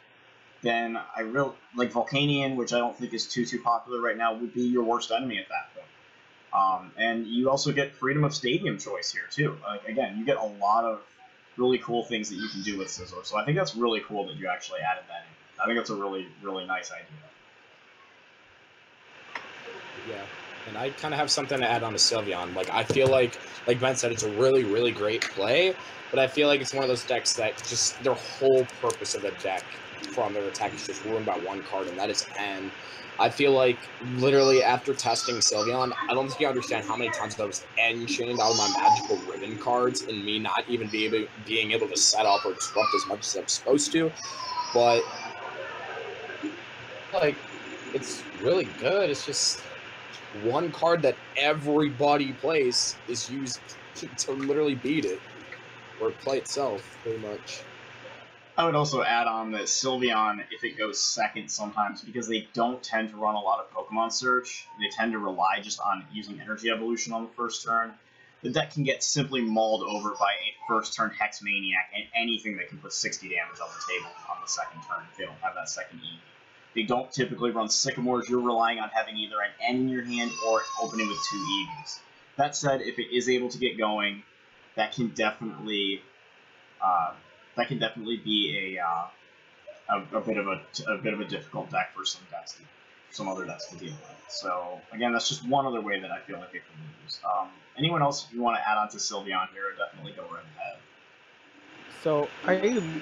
then I really like Volcanion, which I don't think is too popular right now, would be your worst enemy at that point. And you also get freedom of stadium choice here too. Like again, you get a lot of really cool things that you can do with Scizor. So I think that's really cool that you actually added that in. I think that's a really nice idea.
Yeah, and I kind of have something to add on to Sylveon. Like I feel like Ben said, it's a really great play, but I feel like it's one of those decks that just their whole purpose of the deck from their attack is just ruined by one card, and that is N. I feel like literally after testing Sylveon, I don't think you understand how many times I was N-chained out of my magical ribbon cards and me not even being able to set up or disrupt as much as I'm supposed to. But like it's really good. It's just one card that everybody plays is used to literally beat it or play itself, pretty much.
I would also add on that Sylveon, if it goes second sometimes, because they don't tend to run a lot of Pokemon Search, they tend to rely just on using Energy Evolution on the first turn, the deck can get simply mauled over by a first turn Hex Maniac and anything that can put 60 damage on the table on the second turn if they don't have that second E. They don't typically run Sycamores, you're relying on having either an N in your hand or opening with 2 Eevees. That said, if it is able to get going, that can definitely be a bit of a difficult deck for some other decks to deal with. So again, that's just one other way that I feel like it can be used. Anyone else, if you want to add on to Sylveon here, definitely go right ahead.
So I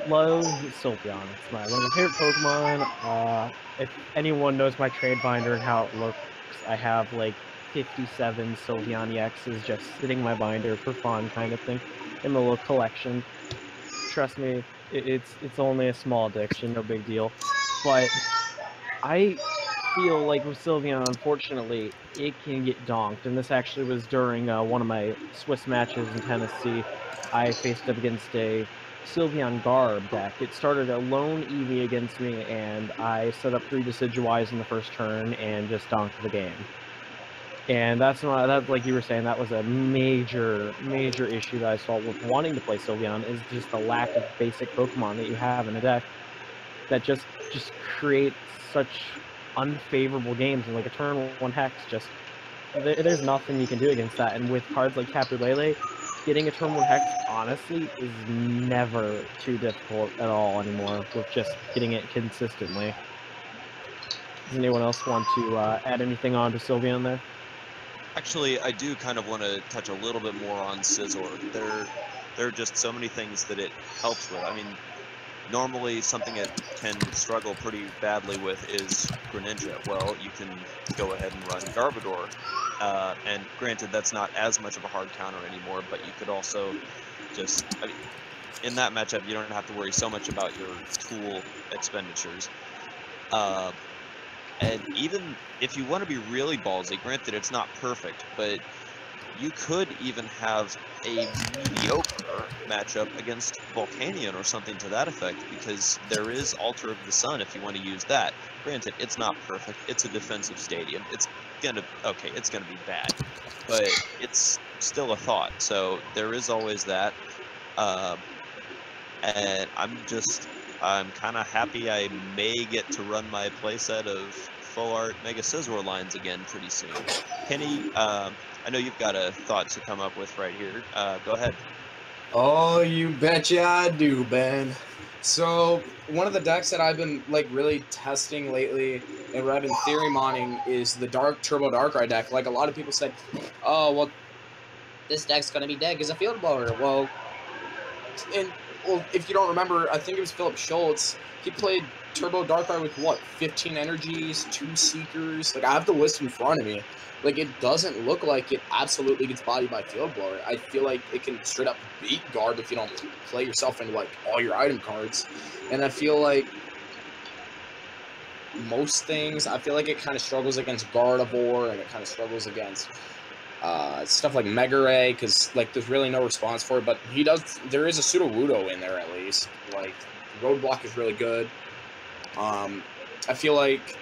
love Sylveon. It's one of my favorite Pokemon. If anyone knows my trade binder and how it looks, I have like 57 Sylveon EXs just sitting in my binder for fun kind of thing in the little collection. Trust me, it's only a small addiction, no big deal. But I feel like with Sylveon, unfortunately, it can get donked. And this actually was during one of my Swiss matches in Tennessee. I faced up against a Sylveon Garb deck. It started a lone Eevee against me, and I set up 3 Decidueyes in the first turn and just donked the game. And that's like you were saying, that was a major issue that I saw with wanting to play Sylveon, is just the lack of basic Pokemon that you have in a deck that just create such unfavorable games. And like a turn 1 Hex, there's nothing you can do against that. And with cards like Tapu Lele, getting a turn 1 Hex, honestly, is never too difficult at all anymore with just getting it consistently. Does anyone else want to add anything on to Sylveon there?
Actually, I do kind of want to touch a little bit more on Scizor. There are just so many things that it helps with. I mean, normally something it can struggle pretty badly with is Greninja. Well, you can go ahead and run Garbodor. And granted, that's not as much of a hard counter anymore, but you could also just... I mean, in that matchup, you don't have to worry so much about your tool expenditures. And even if you want to be really ballsy, granted it's not perfect, but you could even have a mediocre matchup against Volcanion or something to that effect, because there is Altar of the Sun if you want to use that. Granted, it's not perfect, it's a defensive stadium, it's gonna be bad, but it's still a thought, so there is always that. And I'm kind of happy I may get to run my playset of full art Mega Scizor lines again pretty soon. Kenny, I know you've got a thought to come up with right here. Go ahead.
Oh, you betcha I do, Ben. So one of the decks that I've been like really testing lately and what I've been theory mining is the Turbo Darkrai deck. Like a lot of people said, oh well, this deck's gonna be dead because a field blower. Well, if you don't remember, I think it was Philip Schultz. He played Turbo Darkrai with what? 15 energies, 2 Seekers? Like, I have the list in front of me. Like, it doesn't look like it absolutely gets bodied by Field Blower. I feel like it can straight up beat Garb if you don't play yourself into, like, all your item cards. And I feel like most things, I feel like it kind of struggles against Gardevoir, and it kind of struggles against stuff like Mega Ray, because, like, there's really no response for it. But there is a Sudowoodo in there, at least. Like, Roadblock is really good. I feel like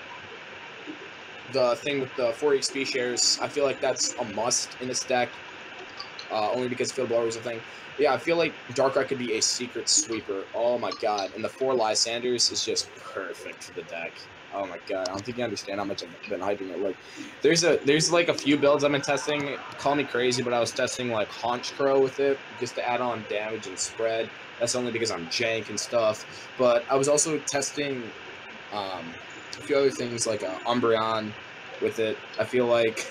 the thing with the 4 XP shares, I feel like that's a must in this deck, only because Field Blower is a thing. Yeah, I feel like Darkrai could be a secret sweeper. Oh my god. And the 4 Lysanders is just perfect for the deck. Oh my god. I don't think you understand how much I've been hyping it. Like, there's like a few builds I've been testing. Call me crazy, but I was testing like Haunch Crow with it just to add on damage and spread. That's only because I'm jank and stuff. But I was also testing a few other things like Umbreon with it. I feel like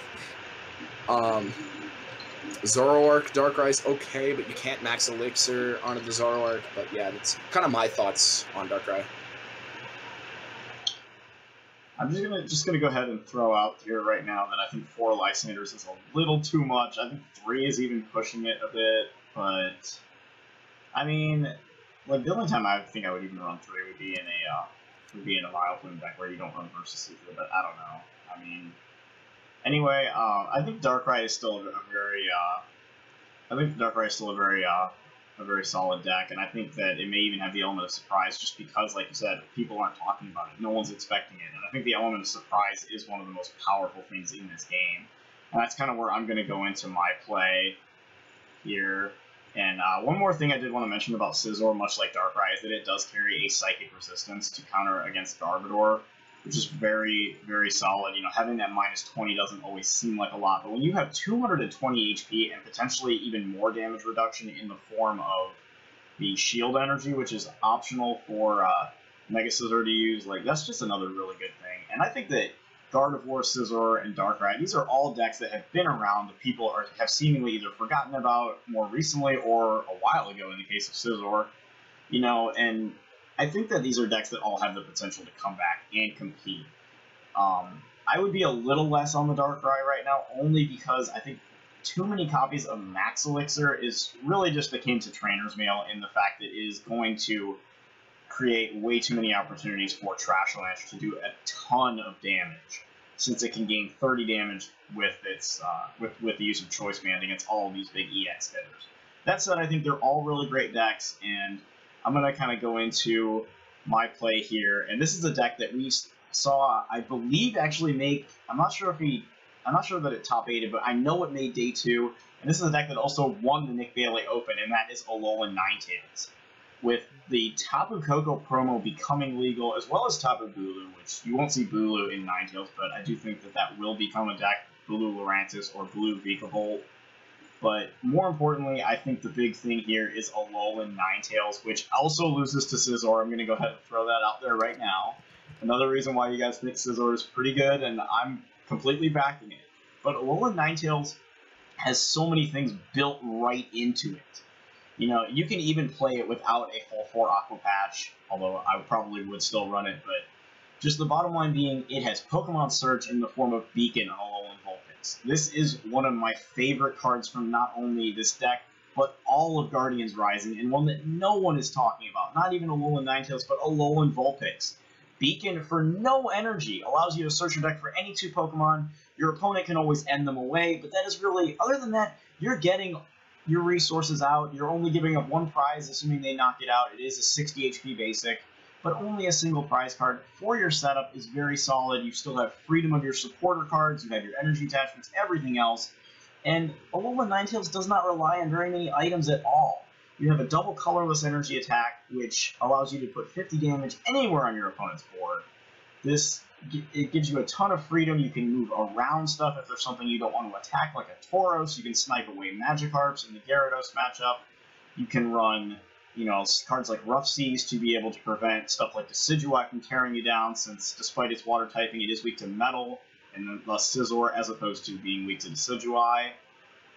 Zoroark Darkrai's okay, but you can't max Elixir onto the Zoroark. But yeah, that's kind of my thoughts on Darkrai.
I'm just gonna go ahead and throw out here right now that I think 4 Lysanders is a little too much. I think 3 is even pushing it a bit, but I mean, like the only time I think I would even run 3 would be in a Vileplume deck where you don't run Versus Seeker, but I don't know. I mean, anyway, I think Darkrai is still a very solid deck, and I think that it may even have the element of surprise just because, like you said, people aren't talking about it. No one's expecting it, and I think the element of surprise is one of the most powerful things in this game. And that's kind of where I'm going to go into my play here. And one more thing I did want to mention about Scizor, much like Darkrai, is that it does carry a Psychic Resistance to counter against Garbodor, which is very, very solid. You know, having that -20 doesn't always seem like a lot, but when you have 220 HP and potentially even more damage reduction in the form of the Shield Energy, which is optional for Mega Scizor to use, like, that's just another really good thing. And I think that Gardevoir, Scizor, and Darkrai, these are all decks that have been around that people have seemingly either forgotten about more recently or a while ago in the case of Scizor. You know, and I think that these are decks that all have the potential to come back and compete. I would be a little less on the Darkrai right now, only because I think too many copies of Max Elixir is really just akin to Trainer's Mail in the fact that it is going to create way too many opportunities for Trashlanch to do a ton of damage, since it can gain 30 damage with its with the use of Choice Band against all of these big EX hitters. That said, I think they're all really great decks, and I'm going to kind of go into my play here. And this is a deck that we saw, I believe, actually make, I'm not sure that it top 8'd, but I know it made day 2. And this is a deck that also won the Nick Bailey Open, and that is Alolan Ninetales. With the Tapu Koko promo becoming legal, as well as Tapu Bulu, which you won't see Bulu in Ninetales, but I do think that that will become a deck, Bulu Lurantis or Blue Vikavolt. But more importantly, I think the big thing here is Alolan Ninetales, which also loses to Scizor. I'm going to go ahead and throw that out there right now. Another reason why you guys think Scizor is pretty good, and I'm completely backing it. But Alolan Ninetales has so many things built right into it. You know, you can even play it without a full 4 Aqua Patch, although I probably would still run it, but just the bottom line being, it has Pokemon Search in the form of Beacon on Alolan Vulpix. This is one of my favorite cards from not only this deck, but all of Guardians Rising, and one that no one is talking about. Not even Alolan Ninetales, but Alolan Vulpix. Beacon, for no energy, allows you to search your deck for any 2 Pokemon. Your opponent can always end them away, but that is really, other than that, you're getting your resources out. You're only giving up 1 prize, assuming they knock it out. It is a 60 HP basic, but only a single prize card. For your setup is very solid. You still have freedom of your supporter cards, you have your energy attachments, everything else. And Alolan Ninetales does not rely on very many items at all. You have a double colorless energy attack, which allows you to put 50 damage anywhere on your opponent's board. It gives you a ton of freedom. You can move around stuff if there's something you don't want to attack, like a Tauros. You can snipe away Magikarps in the Gyarados matchup. You can run, you know, cards like Rough Seas to be able to prevent stuff like Decidueye from tearing you down, since despite its water typing, it is weak to metal, and thus Scizor, as opposed to being weak to Decidueye.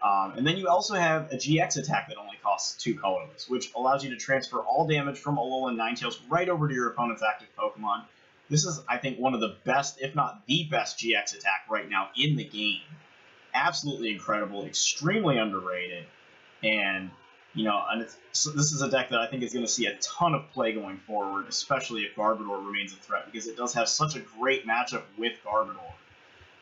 And then you also have a GX attack that only costs 2 colorless, which allows you to transfer all damage from Alolan Ninetales right over to your opponent's active Pokemon. This is, I think, one of the best, if not the best, GX attack right now in the game. Absolutely incredible, extremely underrated, and so this is a deck that I think is going to see a ton of play going forward, especially if Garbodor remains a threat, because it does have such a great matchup with Garbodor.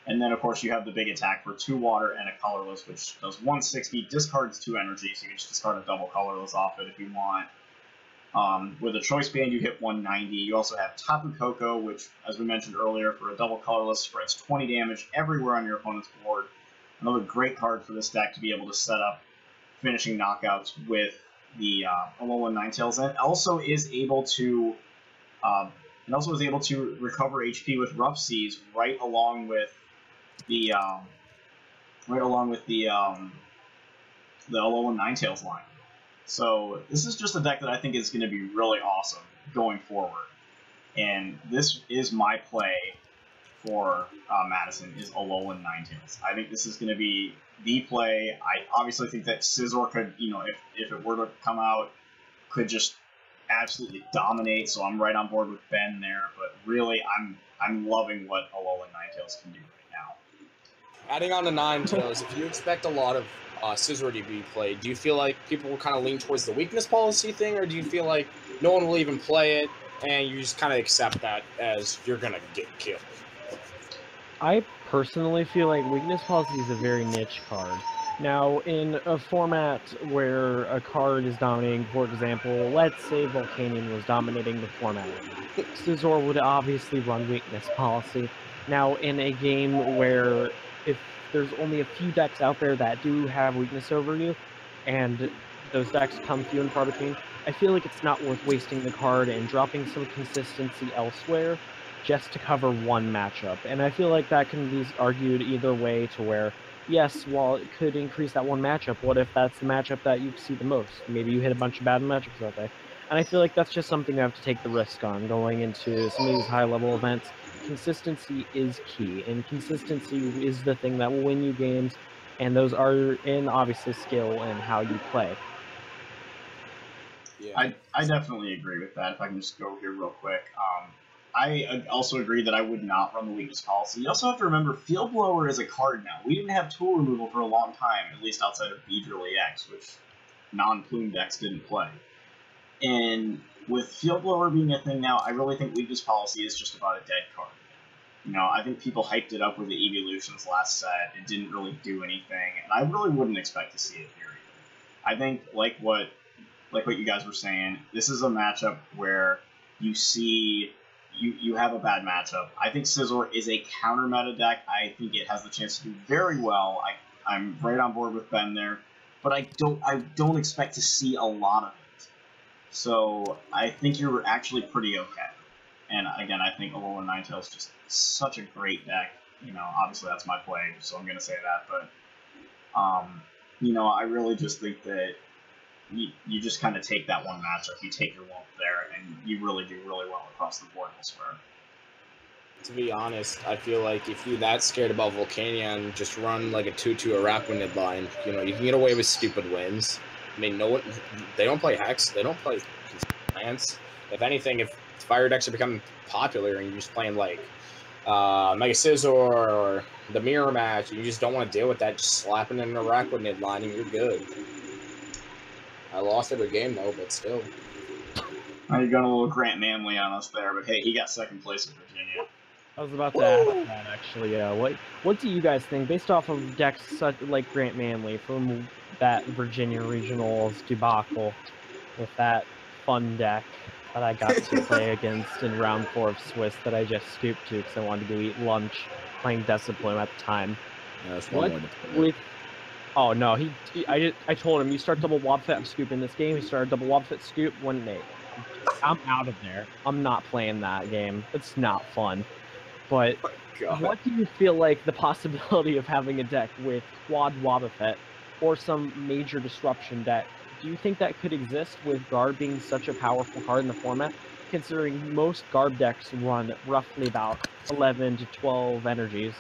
And then, of course, you have the big attack for 2 water and a colorless, which does 160, discards 2 energy, so you can just discard a double colorless off it if you want. With a choice band, you hit 190. You also have Tapu Koko, which, as we mentioned earlier, for a double colorless, spreads 20 damage everywhere on your opponent's board. Another great card for this deck to be able to set up finishing knockouts with the Alolan Ninetales, and it also is able to recover HP with Rough Seas right along with the Alolan Ninetales line. So this is just a deck that I think is going to be really awesome going forward, and this is my play for Madison, is Alolan Ninetales. I think this is going to be the play. I obviously think that Scizor could, if it were to come out, could just absolutely dominate, so I'm right on board with Ben there, but really, I'm loving what Alolan Ninetales can do right now.
Adding on to Ninetales, if you expect a lot of Scizor to be played, do you feel like people will kind of lean towards the weakness policy thing, or do you feel like no one will even play it, and you just kind of accept that as you're going to get killed?
I personally feel like weakness policy is a very niche card. Now, in a format where a card is dominating, for example, let's say Volcanion was dominating the format, Scizor would obviously run weakness policy. Now, in a game where if there's only a few decks out there that do have weakness over you, and those decks come few and far between, I feel like it's not worth wasting the card and dropping some consistency elsewhere just to cover one matchup. And I feel like that can be argued either way, to where, yes, while it could increase that one matchup, what if that's the matchup that you see the most? Maybe you hit a bunch of bad matchups that day. And I feel like that's just something I have to take the risk on going into some of these high-level events. Consistency is key, and consistency is the thing that will win you games, and those are in, obviously, skill and how you play.
Yeah. I definitely agree with that, if I can just go here real quick. I also agree that I would not run the weakness policy. You also have to remember, Field Blower is a card now. We didn't have tool removal for a long time, at least outside of Beedrill EX, which non-plume decks didn't play. And with Field Blower being a thing now, I really think weakness policy is just about a dead card. I think people hyped it up with the Evolutions last set. It didn't really do anything, and I really wouldn't expect to see it here either. I think, like what you guys were saying, this is a matchup where you see you have a bad matchup. I think Scizor is a counter meta deck. I think it has the chance to do very well. I'm right on board with Ben there, but I don't expect to see a lot of it. So I think you're actually pretty okay. And again, I think Alolan Ninetales is just such a great deck. Obviously that's my play, so I'm going to say that. But, I really just think that you just kind of take that one matchup, you take your lump there, and you really do really well across the board elsewhere.
To be honest, I feel like if you're that scared about Volcanion, just run like a 2/2 Araquanid line. You can get away with stupid wins. I mean, they don't play Hex, they don't play Plants. If anything, if Fire decks are becoming popular and you're just playing like Mega Scizor or the Mirror Match, you just don't want to deal with that, just slapping in an Araquanid line and you're good. I lost every game though, but still.
You're going a little Grant Manley on us there, but hey, he got second place in Virginia.
I was about to ask that, actually. What do you guys think, based off of decks such like Grant Manley from that Virginia Regionals debacle with that fun deck that I got to play against in round 4 of Swiss that I just scooped to because I wanted to go eat lunch playing Discipline at the time?
Yeah, that's one way to play it.
Oh no, I told him, you start double Wobbuffet scoop in this game. He started double Wobbuffet scoop, 1-8. I'm out of there. I'm not playing that game. It's not fun. But what do you feel like the possibility of having a deck with quad Wobbuffet or some major disruption deck? Do you think that could exist with Garb being such a powerful card in the format, considering most Garb decks run roughly about 11 to 12 energies?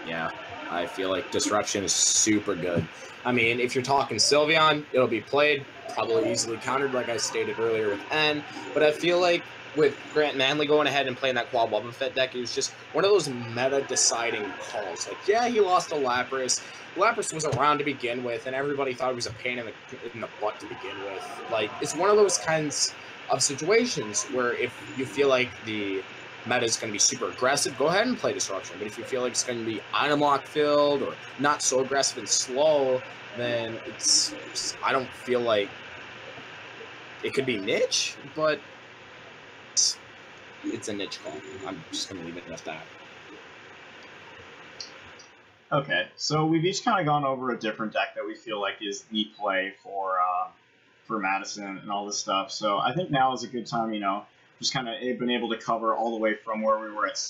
Yeah,
I feel like Disruption is super good. I mean, if you're talking Sylveon, it'll be played, probably easily countered, like I stated earlier with N. But I feel like with Grant Manley going ahead and playing that Quad Boba Fett deck, it was just one of those meta-deciding calls. Like, yeah, he lost to Lapras. Lapras was around to begin with, and everybody thought it was a pain in the butt to begin with. Like, it's one of those kinds of situations where if you feel like the meta is going to be super aggressive, go ahead and play Disruption. But if you feel like it's going to be item lock filled or not so aggressive and slow, then I don't feel like it could be niche, but it's a niche call. I'm just going to leave it at that.
Okay, so we've each kind of gone over a different deck that we feel like is the play for Madison and all this stuff. So I think now is a good time, just kind of been able to cover all the way from where we were at,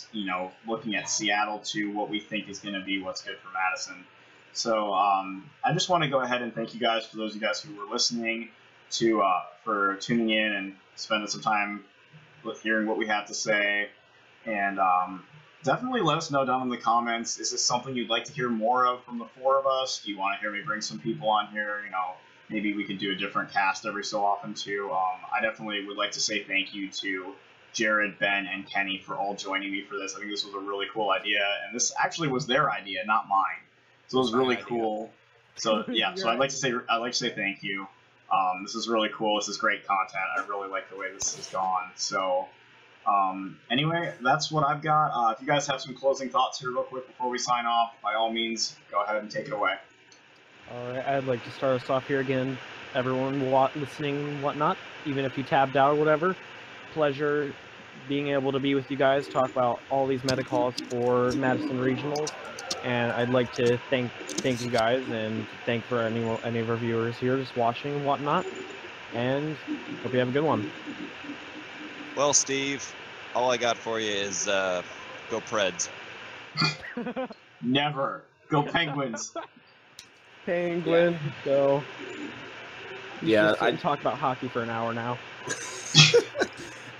looking at Seattle to what we think is going to be what's good for Madison. So I just want to go ahead and thank you guys, for those of you guys who were listening, for tuning in and spending some time with hearing what we have to say. And definitely let us know down in the comments, is this something you'd like to hear more of from the four of us? Do you want to hear me bring some people on here? Maybe we could do a different cast every so often too. I definitely would like to say thank you to Jared, Ben, and Kenny for all joining me for this. I think this was a really cool idea, and this actually was their idea, not mine. So it was really cool. So yeah, so I'd like to say thank you. This is really cool. This is great content. I really like the way this has gone. So anyway, that's what I've got. If you guys have some closing thoughts here real quick before we sign off, by all means, go ahead and take it away.
Alright, I'd like to start us off here again. Everyone listening and whatnot, even if you tabbed out or whatever, pleasure being able to be with you guys, talk about all these meta calls for Madison Regionals. And I'd like to thank you guys and thank for any of our viewers here just watching and whatnot. And hope you have a good one.
Well, Steve, all I got for you is go Preds.
Never. Go Penguins.
Penguin, so
yeah,
I talk about hockey for an hour now.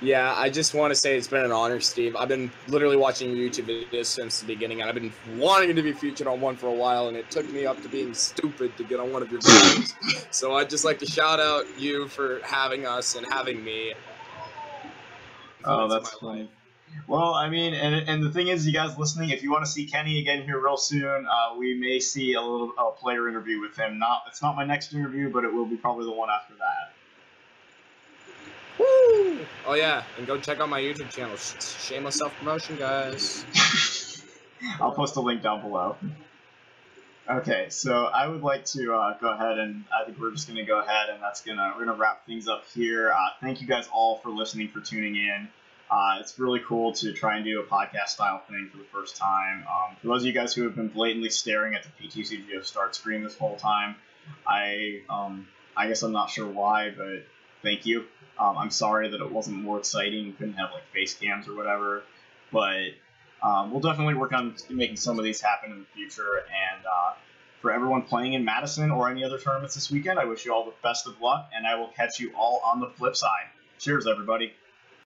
Yeah, I just want to say it's been an honor, Steve. I've been literally watching YouTube videos since the beginning, and I've been wanting to be featured on one for a while, and it took me up to being stupid to get on one of your videos. So I'd just like to shout out you for having us and having me.
Oh, that's funny. Well, I mean, and the thing is, you guys listening, if you want to see Kenny again here real soon, we may see a player interview with him. It's not my next interview, but it will be probably the one after that.
Woo! Oh yeah, and go check out my YouTube channel. Shameless self-promotion, guys.
I'll post a link down below. Okay, so I would like to go ahead, and I think we're just going to go ahead, and we're gonna wrap things up here. Thank you guys all for listening, for tuning in. It's really cool to try and do a podcast style thing for the first time. For those of you guys who have been blatantly staring at the PTCGO start screen this whole time, I guess I'm not sure why, but thank you. I'm sorry that it wasn't more exciting. We couldn't have like face cams or whatever, but we'll definitely work on making some of these happen in the future. And for everyone playing in Madison or any other tournaments this weekend, I wish you all the best of luck, and I will catch you all on the flip side. Cheers, everybody.